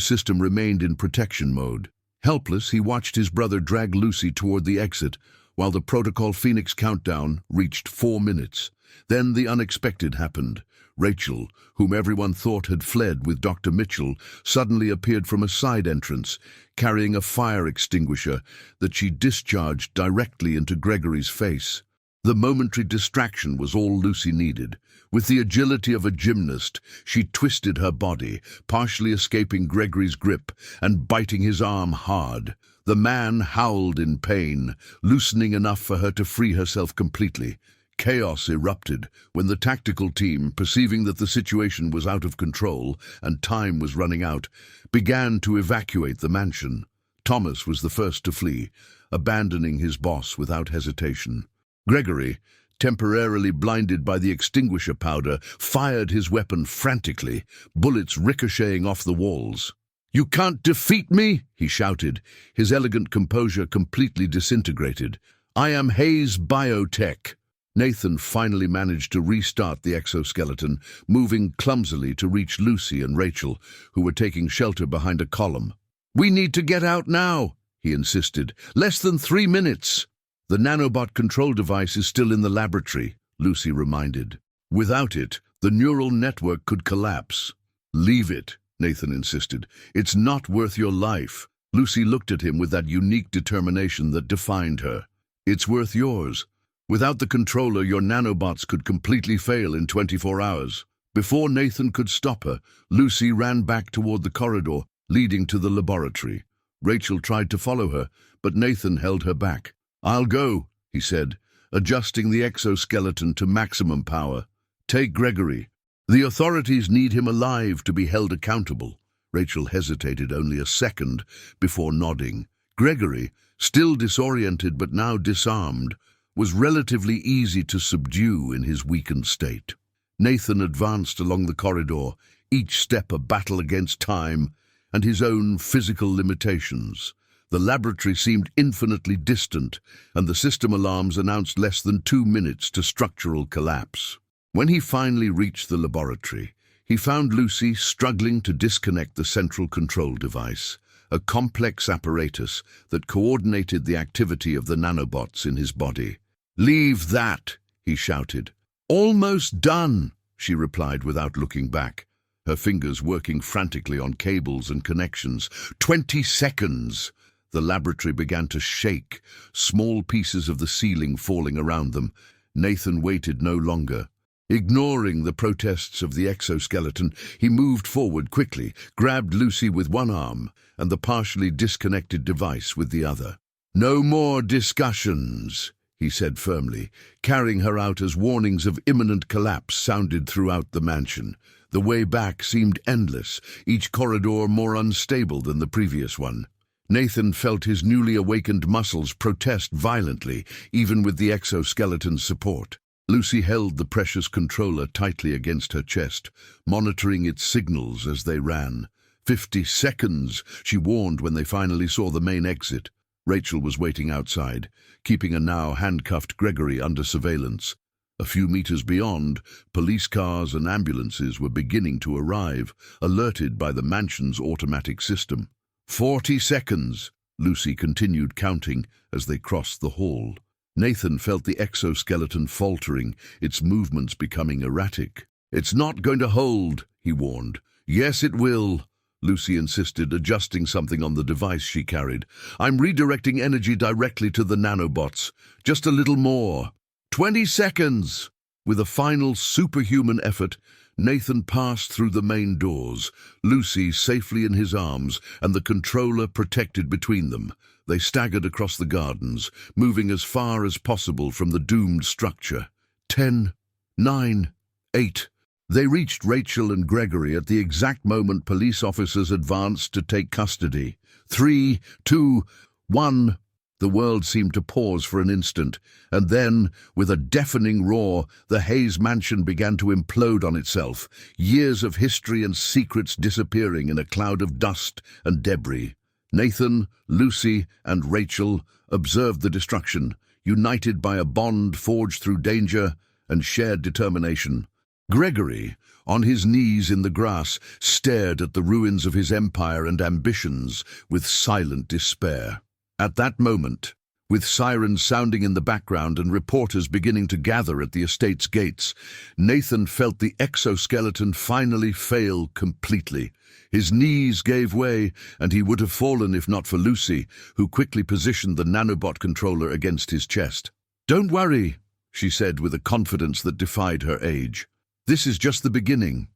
system remained in protection mode. Helpless, he watched his brother drag Lucy toward the exit, while the Protocol Phoenix countdown reached 4 minutes. Then the unexpected happened. Rachel, whom everyone thought had fled with Dr. Mitchell, suddenly appeared from a side entrance, carrying a fire extinguisher that she discharged directly into Gregory's face. The momentary distraction was all Lucy needed. With the agility of a gymnast, she twisted her body, partially escaping Gregory's grip and biting his arm hard. The man howled in pain, loosening enough for her to free herself completely. Chaos erupted when the tactical team, perceiving that the situation was out of control and time was running out, began to evacuate the mansion. Thomas was the first to flee, abandoning his boss without hesitation. Gregory, temporarily blinded by the extinguisher powder, fired his weapon frantically, bullets ricocheting off the walls. "You can't defeat me!" he shouted, his elegant composure completely disintegrated. "I am Hayes Biotech." Nathan finally managed to restart the exoskeleton, moving clumsily to reach Lucy and Rachel, who were taking shelter behind a column. "We need to get out now," he insisted. "Less than 3 minutes." "The nanobot control device is still in the laboratory," Lucy reminded. "Without it, the neural network could collapse." "Leave it," Nathan insisted. "It's not worth your life." Lucy looked at him with that unique determination that defined her. "It's worth yours. Without the controller, your nanobots could completely fail in 24 hours. Before Nathan could stop her, Lucy ran back toward the corridor leading to the laboratory. Rachel tried to follow her, but Nathan held her back. "I'll go," he said, adjusting the exoskeleton to maximum power. "Take Gregory. The authorities need him alive to be held accountable." Rachel hesitated only a second before nodding. Gregory, still disoriented but now disarmed, was relatively easy to subdue in his weakened state. Nathan advanced along the corridor, each step a battle against time and his own physical limitations. The laboratory seemed infinitely distant, and the system alarms announced less than 2 minutes to structural collapse. When he finally reached the laboratory, he found Lucy struggling to disconnect the central control device, a complex apparatus that coordinated the activity of the nanobots in his body. "Leave that," he shouted. "Almost done," she replied without looking back, her fingers working frantically on cables and connections. 20 seconds! The laboratory began to shake, small pieces of the ceiling falling around them. Nathan waited no longer. Ignoring the protests of the exoskeleton, he moved forward quickly, grabbed Lucy with one arm and the partially disconnected device with the other. "No more discussions," he said firmly, carrying her out as warnings of imminent collapse sounded throughout the mansion. The way back seemed endless, each corridor more unstable than the previous one. Nathan felt his newly awakened muscles protest violently, even with the exoskeleton's support. Lucy held the precious controller tightly against her chest, monitoring its signals as they ran. 50 seconds, she warned when they finally saw the main exit. Rachel was waiting outside, keeping a now handcuffed Gregory under surveillance. A few meters beyond, police cars and ambulances were beginning to arrive, alerted by the mansion's automatic system. 40 seconds, Lucy continued counting as they crossed the hall. Nathan felt the exoskeleton faltering, its movements becoming erratic. "It's not going to hold," he warned. "Yes, it will," Lucy insisted, adjusting something on the device she carried. "I'm redirecting energy directly to the nanobots. Just a little more. 20 seconds! With a final superhuman effort, Nathan passed through the main doors, Lucy safely in his arms and the controller protected between them. They staggered across the gardens, moving as far as possible from the doomed structure. 10, 9, 8. They reached Rachel and Gregory at the exact moment police officers advanced to take custody. 3, 2, 1. The world seemed to pause for an instant, and then, with a deafening roar, the Hayes mansion began to implode on itself, years of history and secrets disappearing in a cloud of dust and debris. Nathan, Lucy, and Rachel observed the destruction, united by a bond forged through danger and shared determination. Gregory, on his knees in the grass, stared at the ruins of his empire and ambitions with silent despair. At that moment, with sirens sounding in the background and reporters beginning to gather at the estate's gates, Nathan felt the exoskeleton finally fail completely. His knees gave way, and he would have fallen if not for Lucy, who quickly positioned the nanobot controller against his chest. "Don't worry," she said with a confidence that defied her age. "This is just the beginning."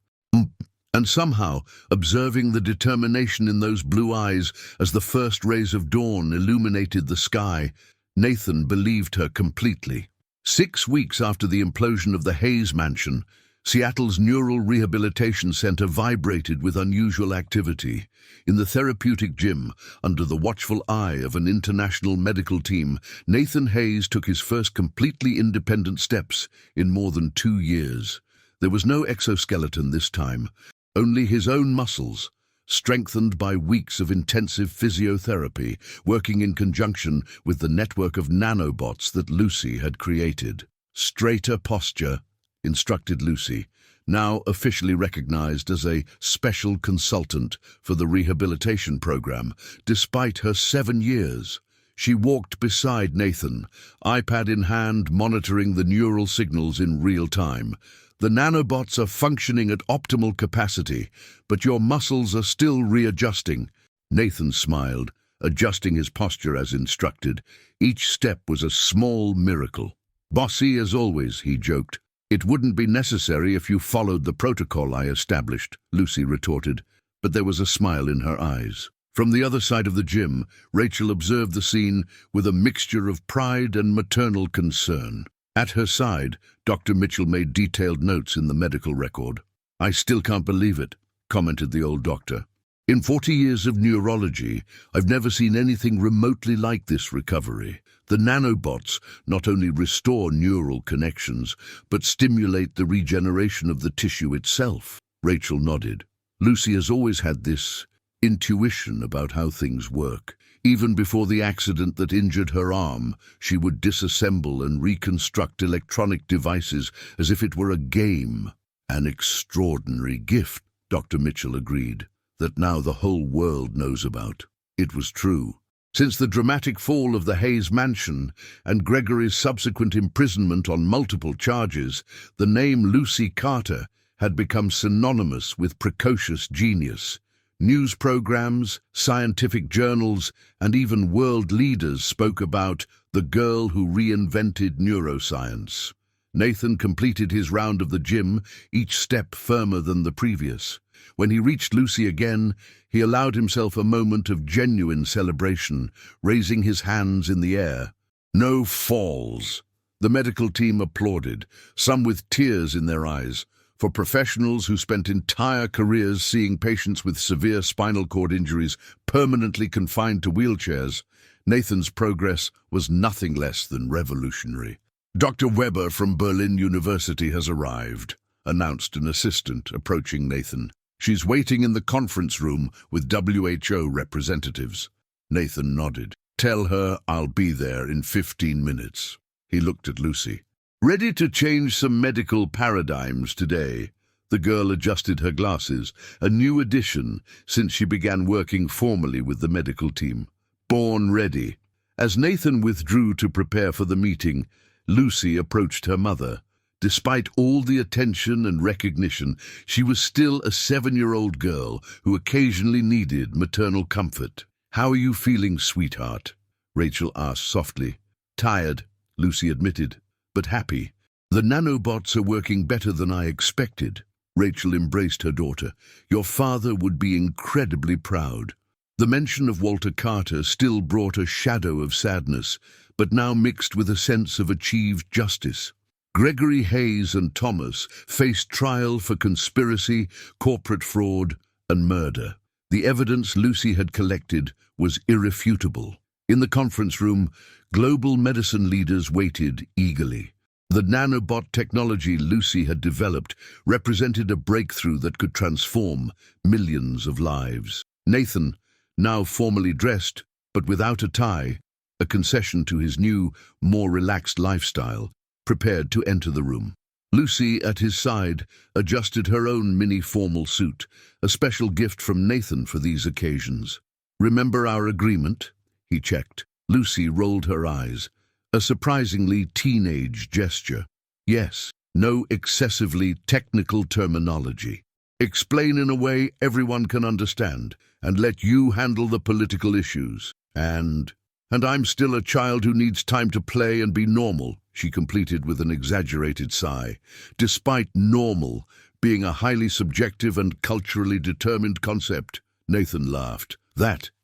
And somehow, observing the determination in those blue eyes as the first rays of dawn illuminated the sky, Nathan believed her completely. 6 weeks after the implosion of the Hayes Mansion, Seattle's Neural Rehabilitation Center vibrated with unusual activity. In the therapeutic gym, under the watchful eye of an international medical team, Nathan Hayes took his first completely independent steps in more than 2 years. There was no exoskeleton this time, only his own muscles, strengthened by weeks of intensive physiotherapy, working in conjunction with the network of nanobots that Lucy had created. "Straighter posture," instructed Lucy, now officially recognized as a special consultant for the rehabilitation program. Despite her 7 years, she walked beside Nathan, iPad in hand, monitoring the neural signals in real time. "The nanobots are functioning at optimal capacity, but your muscles are still readjusting." Nathan smiled, adjusting his posture as instructed. Each step was a small miracle. "Bossy as always," he joked. "It wouldn't be necessary if you followed the protocol I established," Lucy retorted, but there was a smile in her eyes. From the other side of the gym, Rachel observed the scene with a mixture of pride and maternal concern. At her side, Dr. Mitchell made detailed notes in the medical record. "I still can't believe it," commented the old doctor. "In 40 years of neurology, I've never seen anything remotely like this recovery. The nanobots not only restore neural connections, but stimulate the regeneration of the tissue itself." Rachel nodded. Lucy has always had this intuition about how things work. Even before the accident that injured her arm, she would disassemble and reconstruct electronic devices as if it were a game. "An extraordinary gift," Dr. Mitchell agreed, "that now the whole world knows about." It was true. Since the dramatic fall of the Hayes Mansion and Gregory's subsequent imprisonment on multiple charges, the name Lucy Carter had become synonymous with precocious genius. News programs, scientific journals, and even world leaders spoke about the girl who reinvented neuroscience. Nathan completed his round of the gym, each step firmer than the previous. When he reached Lucy again, he allowed himself a moment of genuine celebration, raising his hands in the air. "No falls." The medical team applauded, some with tears in their eyes. For professionals who spent entire careers seeing patients with severe spinal cord injuries permanently confined to wheelchairs, Nathan's progress was nothing less than revolutionary. "Dr. Weber from Berlin University has arrived," announced an assistant, approaching Nathan. "She's waiting in the conference room with WHO representatives." Nathan nodded. "Tell her I'll be there in 15 minutes. He looked at Lucy. "Ready to change some medical paradigms today?" The girl adjusted her glasses, a new addition since she began working formally with the medical team. "Born ready." As Nathan withdrew to prepare for the meeting, Lucy approached her mother. Despite all the attention and recognition, she was still a 7-year-old girl who occasionally needed maternal comfort. "How are you feeling, sweetheart?" Rachel asked softly. "Tired," Lucy admitted, "but happy. The nanobots are working better than I expected." Rachel embraced her daughter. "Your father would be incredibly proud." The mention of Walter Carter still brought a shadow of sadness, but now mixed with a sense of achieved justice. Gregory Hayes and Thomas faced trial for conspiracy, corporate fraud, and murder. The evidence Lucy had collected was irrefutable. In the conference room, global medicine leaders waited eagerly. The nanobot technology Lucy had developed represented a breakthrough that could transform millions of lives. Nathan, now formally dressed, but without a tie, a concession to his new, more relaxed lifestyle, prepared to enter the room. Lucy, at his side, adjusted her own mini-formal suit, a special gift from Nathan for these occasions. "Remember our agreement?" he checked. Lucy rolled her eyes, a surprisingly teenage gesture. "Yes, no excessively technical terminology. Explain in a way everyone can understand, and let you handle the political issues. And I'm still a child who needs time to play and be normal," she completed with an exaggerated sigh, despite normal being a highly subjective and culturally determined concept. Nathan laughed.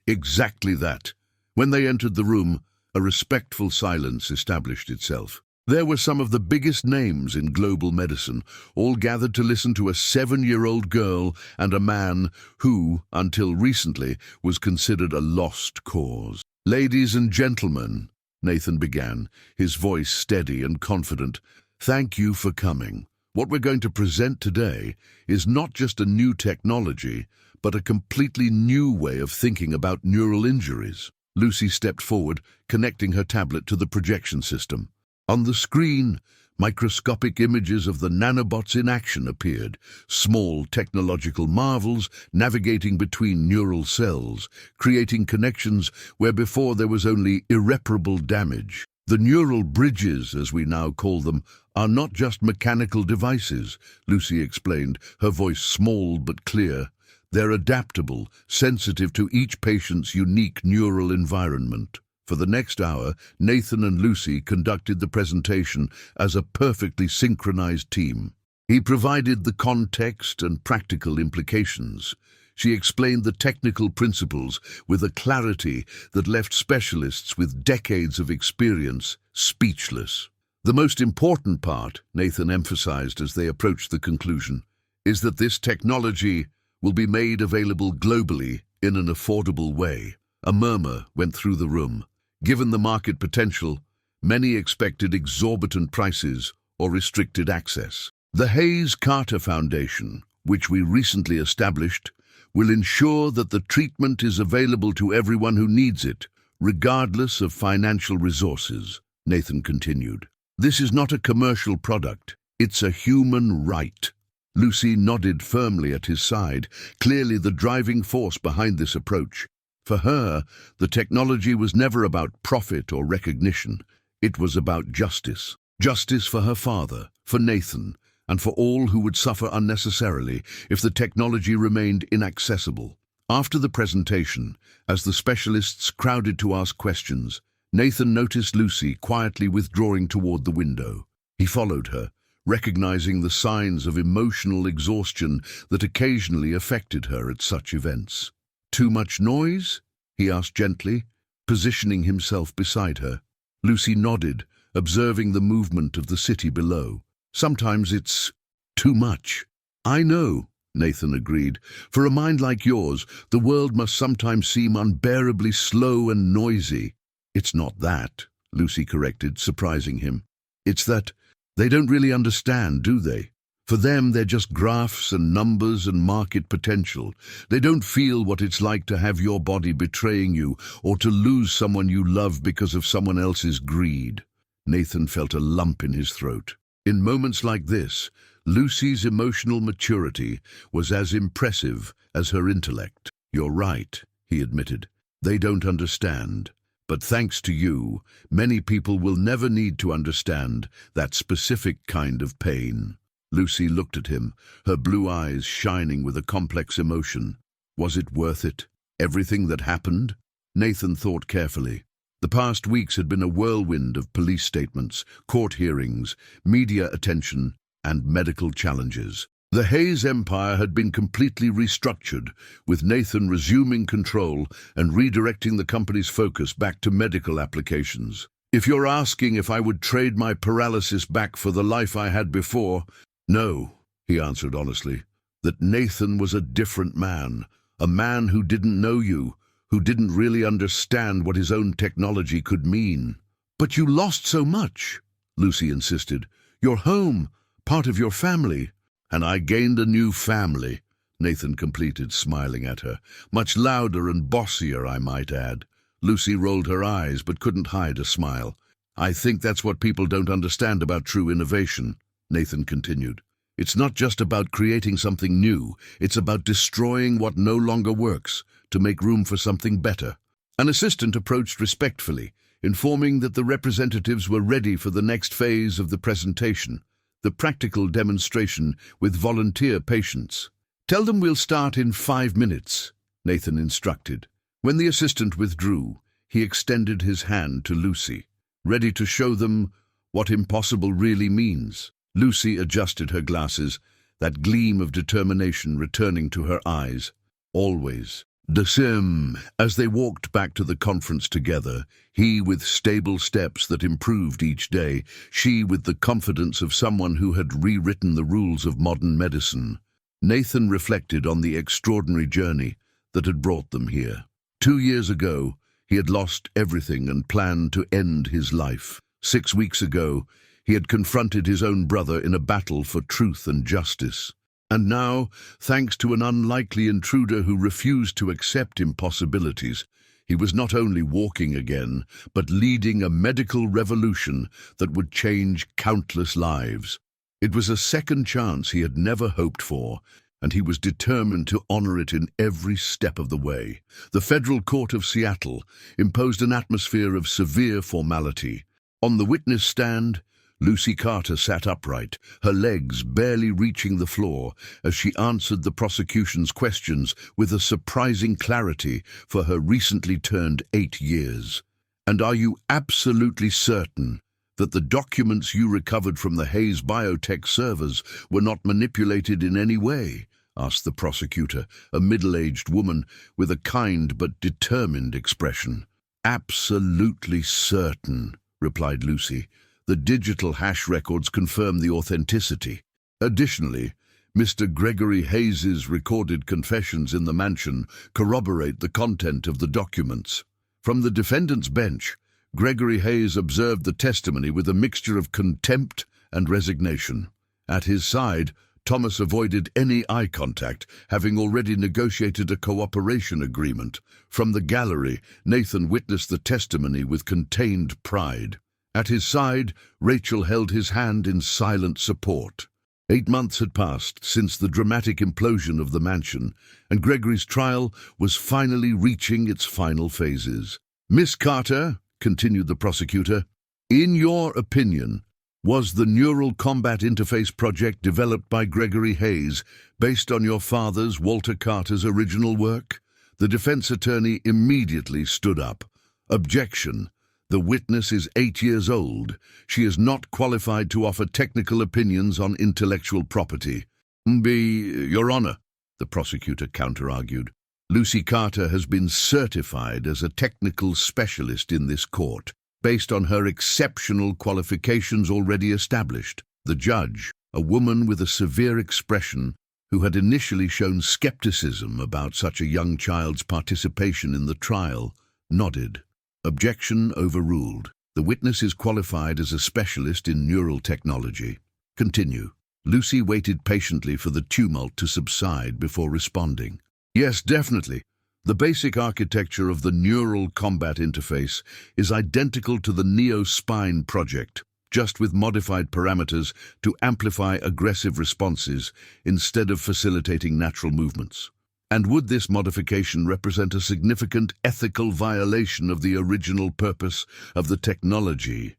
Exactly that. When they entered the room, a respectful silence established itself. There were some of the biggest names in global medicine, all gathered to listen to a 7-year-old girl and a man who, until recently, was considered a lost cause. "Ladies and gentlemen," Nathan began, his voice steady and confident, "thank you for coming. What we're going to present today is not just a new technology, but a completely new way of thinking about neural injuries." Lucy stepped forward, connecting her tablet to the projection system. On the screen, microscopic images of the nanobots in action appeared, small technological marvels navigating between neural cells, creating connections where before there was only irreparable damage. "The neural bridges, as we now call them, are not just mechanical devices," Lucy explained, her voice small but clear. "They're adaptable, sensitive to each patient's unique neural environment." For the next hour, Nathan and Lucy conducted the presentation as a perfectly synchronized team. He provided the context and practical implications. She explained the technical principles with a clarity that left specialists with decades of experience speechless. "The most important part," Nathan emphasized as they approached the conclusion, "is that this technology will be made available globally in an affordable way." A murmur went through the room. Given the market potential, many expected exorbitant prices or restricted access. The Hayes-Carter Foundation, which we recently established, will ensure that the treatment is available to everyone who needs it, regardless of financial resources, Nathan continued. "This is not a commercial product, it's a human right." Lucy nodded firmly at his side, clearly the driving force behind this approach. For her, the technology was never about profit or recognition. It was about justice. Justice for her father, for Nathan, and for all who would suffer unnecessarily if the technology remained inaccessible. After the presentation, as the specialists crowded to ask questions, Nathan noticed Lucy quietly withdrawing toward the window. He followed her, recognizing the signs of emotional exhaustion that occasionally affected her at such events. "Too much noise?" he asked gently, positioning himself beside her. Lucy nodded, observing the movement of the city below. "Sometimes it's too much." "I know," Nathan agreed. "For a mind like yours, the world must sometimes seem unbearably slow and noisy." "It's not that," Lucy corrected, surprising him. "It's that they don't really understand, do they? For them, they're just graphs and numbers and market potential. They don't feel what it's like to have your body betraying you or to lose someone you love because of someone else's greed." Nathan felt a lump in his throat. In moments like this, Lucy's emotional maturity was as impressive as her intellect. "You're right," he admitted. "They don't understand. But thanks to you, many people will never need to understand that specific kind of pain." Lucy looked at him, her blue eyes shining with a complex emotion. Was it worth it? Everything that happened? Nathan thought carefully. The past weeks had been a whirlwind of police statements, court hearings, media attention, and medical challenges. The Hayes empire had been completely restructured, with Nathan resuming control and redirecting the company's focus back to medical applications. "If you're asking if I would trade my paralysis back for the life I had before, no," he answered honestly. That Nathan was a different man, a man who didn't know you, who didn't really understand what his own technology could mean. "But you lost so much," Lucy insisted. "Your home, part of your family." "And I gained a new family," Nathan completed, smiling at her. "Much louder and bossier, I might add." Lucy rolled her eyes but couldn't hide a smile. "I think that's what people don't understand about true innovation," Nathan continued. It's not just about creating something new, it's about destroying what no longer works to make room for something better. An assistant approached respectfully, informing that the representatives were ready for the next phase of the presentation, the practical demonstration with volunteer patients. Tell them we'll start in 5 minutes, Nathan instructed. When the assistant withdrew, he extended his hand to Lucy, ready to show them what impossible really means. Lucy adjusted her glasses, that gleam of determination returning to her eyes. Always. The same. As they walked back to the conference together, he with stable steps that improved each day, she with the confidence of someone who had rewritten the rules of modern medicine, Nathan reflected on the extraordinary journey that had brought them here. 2 years ago, he had lost everything and planned to end his life. 6 weeks ago, he had confronted his own brother in a battle for truth and justice. And now, thanks to an unlikely intruder who refused to accept impossibilities, he was not only walking again, but leading a medical revolution that would change countless lives. It was a second chance he had never hoped for, and he was determined to honor it in every step of the way. The Federal Court of Seattle imposed an atmosphere of severe formality. On the witness stand, Lucy Carter sat upright, her legs barely reaching the floor as she answered the prosecution's questions with a surprising clarity for her recently turned 8 years. And are you absolutely certain that the documents you recovered from the Hayes Biotech servers were not manipulated in any way? Asked the prosecutor, a middle-aged woman with a kind but determined expression. Absolutely certain, replied Lucy. The digital hash records confirm the authenticity. Additionally, Mr. Gregory Hayes's recorded confessions in the mansion corroborate the content of the documents. From the defendant's bench, Gregory Hayes observed the testimony with a mixture of contempt and resignation. At his side, Thomas avoided any eye contact, having already negotiated a cooperation agreement. From the gallery, Nathan witnessed the testimony with contained pride. At his side, Rachel held his hand in silent support. 8 months had passed since the dramatic implosion of the mansion, and Gregory's trial was finally reaching its final phases. Miss Carter, continued the prosecutor, in your opinion, was the Neural Combat Interface project developed by Gregory Hayes based on your father's, Walter Carter's, original work? The defense attorney immediately stood up. Objection. The witness is 8 years old. She is not qualified to offer technical opinions on intellectual property. Your Honor, the prosecutor counter-argued, Lucy Carter has been certified as a technical specialist in this court, based on her exceptional qualifications already established. The judge, a woman with a severe expression who had initially shown skepticism about such a young child's participation in the trial, nodded. Objection overruled. The witness is qualified as a specialist in neural technology. Continue. Lucy waited patiently for the tumult to subside before responding. Yes, definitely. The basic architecture of the Neural Combat Interface is identical to the Neo-Spine project, just with modified parameters to amplify aggressive responses instead of facilitating natural movements. And would this modification represent a significant ethical violation of the original purpose of the technology?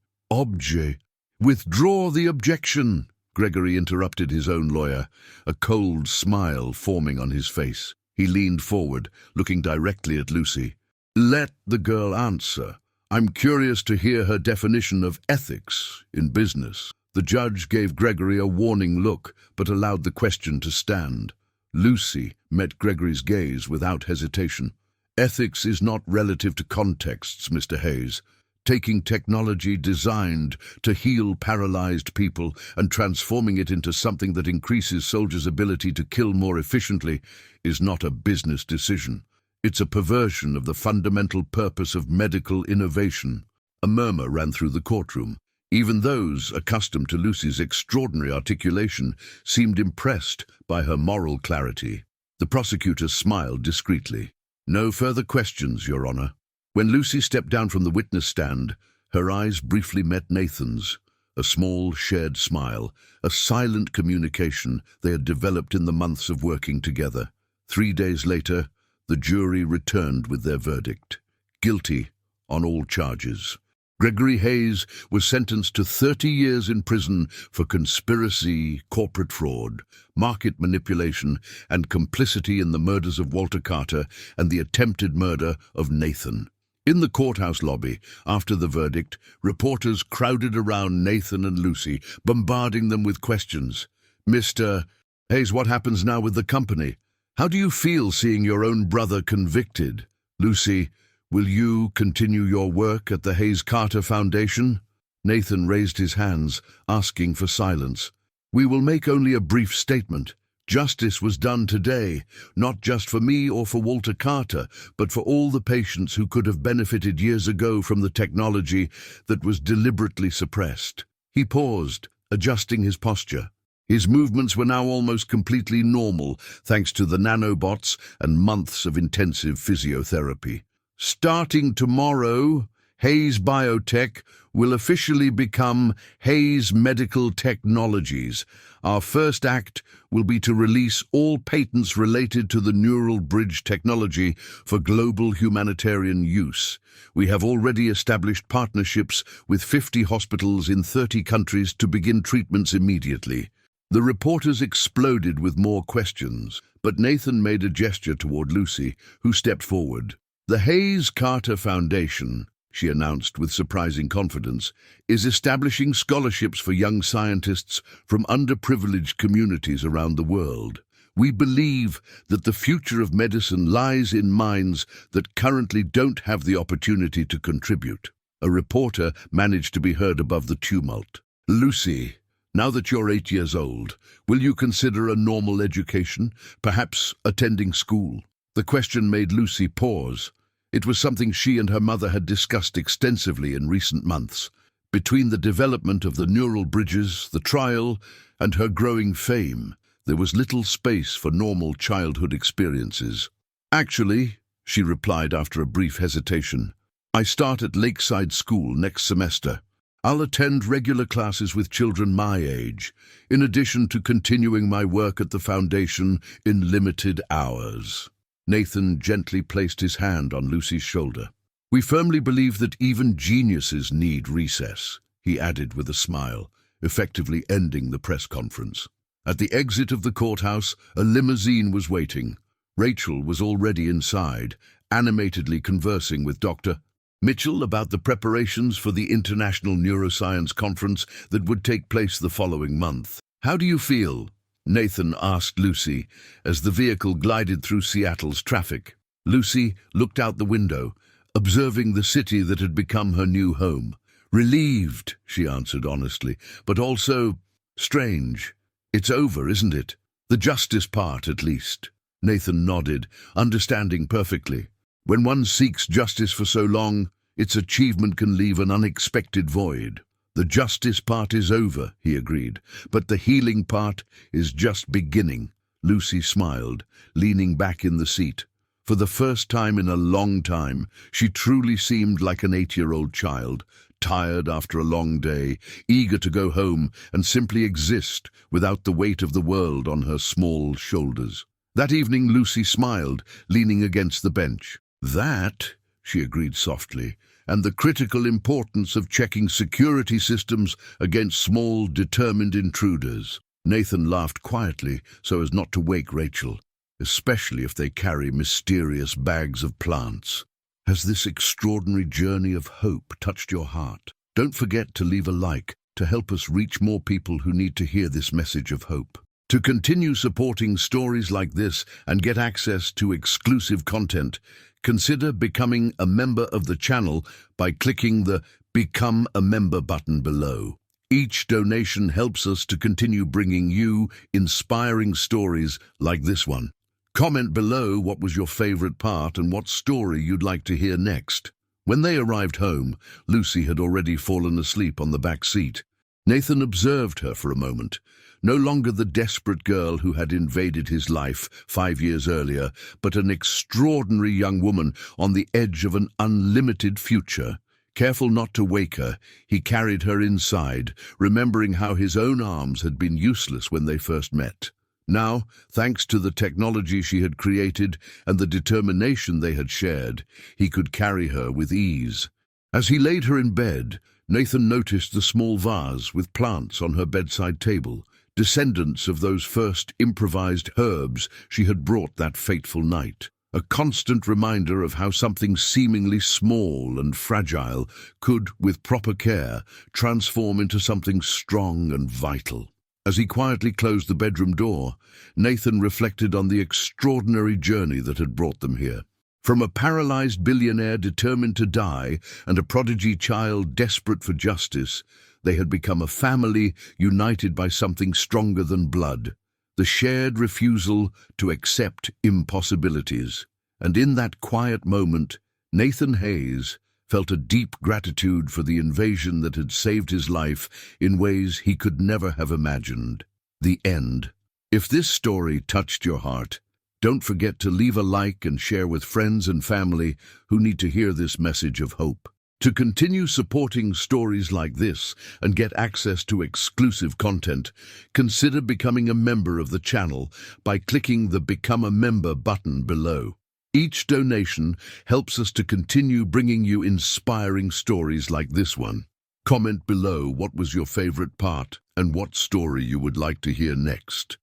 Withdraw the objection, Gregory interrupted his own lawyer, a cold smile forming on his face. He leaned forward, looking directly at Lucy. Let the girl answer. I'm curious to hear her definition of ethics in business. The judge gave Gregory a warning look, but allowed the question to stand. Lucy met Gregory's gaze without hesitation. Ethics is not relative to contexts, Mr. Hayes. Taking technology designed to heal paralyzed people and transforming it into something that increases soldiers' ability to kill more efficiently is not a business decision. It's a perversion of the fundamental purpose of medical innovation. A murmur ran through the courtroom. Even those accustomed to Lucy's extraordinary articulation seemed impressed by her moral clarity. The prosecutor smiled discreetly. No further questions, Your Honor. When Lucy stepped down from the witness stand, her eyes briefly met Nathan's, a small shared smile, a silent communication they had developed in the months of working together. 3 days later, the jury returned with their verdict. Guilty on all charges. Gregory Hayes was sentenced to 30 years in prison for conspiracy, corporate fraud, market manipulation, and complicity in the murders of Walter Carter and the attempted murder of Nathan. In the courthouse lobby, after the verdict, reporters crowded around Nathan and Lucy, bombarding them with questions. "Mr. Hayes, what happens now with the company? How do you feel seeing your own brother convicted? Lucy, will you continue your work at the Hayes-Carter Foundation?" Nathan raised his hands, asking for silence. "We will make only a brief statement. Justice was done today, not just for me or for Walter Carter, but for all the patients who could have benefited years ago from the technology that was deliberately suppressed." He paused, adjusting his posture. His movements were now almost completely normal, thanks to the nanobots and months of intensive physiotherapy. "Starting tomorrow, Hayes Biotech will officially become Hayes Medical Technologies. Our first act will be to release all patents related to the neural bridge technology for global humanitarian use. We have already established partnerships with 50 hospitals in 30 countries to begin treatments immediately." The reporters exploded with more questions, but Nathan made a gesture toward Lucy, who stepped forward. "The Hayes-Carter Foundation," she announced with surprising confidence, "is establishing scholarships for young scientists from underprivileged communities around the world. We believe that the future of medicine lies in minds that currently don't have the opportunity to contribute." A reporter managed to be heard above the tumult. "Lucy, now that you're 8 years old, will you consider a normal education, perhaps attending school?" The question made Lucy pause. It was something she and her mother had discussed extensively in recent months. Between the development of the neural bridges, the trial, and her growing fame, there was little space for normal childhood experiences. "Actually," she replied after a brief hesitation, "I start at Lakeside School next semester. I'll attend regular classes with children my age, in addition to continuing my work at the foundation in limited hours." Nathan gently placed his hand on Lucy's shoulder. "We firmly believe that even geniuses need recess," he added with a smile, effectively ending the press conference. At the exit of the courthouse, a limousine was waiting. Rachel was already inside, animatedly conversing with Dr. Mitchell about the preparations for the International Neuroscience Conference that would take place the following month. "How do you feel?" Nathan asked Lucy as the vehicle glided through Seattle's traffic. Lucy looked out the window, observing the city that had become her new home. "Relieved," she answered honestly, "but also strange. It's over, isn't it? The justice part, at least." Nathan nodded, understanding perfectly. When one seeks justice for so long, its achievement can leave an unexpected void. "The justice part is over," he agreed, "but the healing part is just beginning." Lucy smiled, leaning back in the seat. For the first time in a long time, she truly seemed like an 8-year-old child, tired after a long day, eager to go home and simply exist without the weight of the world on her small shoulders. That evening Lucy smiled, leaning against the bench. "That," she agreed softly, "and the critical importance of checking security systems against small, determined intruders." Nathan laughed quietly so as not to wake Rachel, especially if they carry mysterious bags of plants. Has this extraordinary journey of hope touched your heart? Don't forget to leave a like to help us reach more people who need to hear this message of hope. To continue supporting stories like this and get access to exclusive content, consider becoming a member of the channel by clicking the Become a Member button below. Each donation helps us to continue bringing you inspiring stories like this one. Comment below what was your favorite part and what story you'd like to hear next. When they arrived home, Lucy had already fallen asleep on the back seat. Nathan observed her for a moment. No longer the desperate girl who had invaded his life 5 years earlier, but an extraordinary young woman on the edge of an unlimited future. Careful not to wake her, he carried her inside, remembering how his own arms had been useless when they first met. Now, thanks to the technology she had created and the determination they had shared, he could carry her with ease. As he laid her in bed, Nathan noticed the small vase with plants on her bedside table, descendants of those first improvised herbs she had brought that fateful night. A constant reminder of how something seemingly small and fragile could, with proper care, transform into something strong and vital. As he quietly closed the bedroom door, Nathan reflected on the extraordinary journey that had brought them here. From a paralyzed billionaire determined to die and a prodigy child desperate for justice, they had become a family united by something stronger than blood, the shared refusal to accept impossibilities. And in that quiet moment, Nathan Hayes felt a deep gratitude for the invasion that had saved his life in ways he could never have imagined. The end. If this story touched your heart, don't forget to leave a like and share with friends and family who need to hear this message of hope. To continue supporting stories like this and get access to exclusive content, consider becoming a member of the channel by clicking the Become a Member button below. Each donation helps us to continue bringing you inspiring stories like this one. Comment below what was your favorite part and what story you would like to hear next.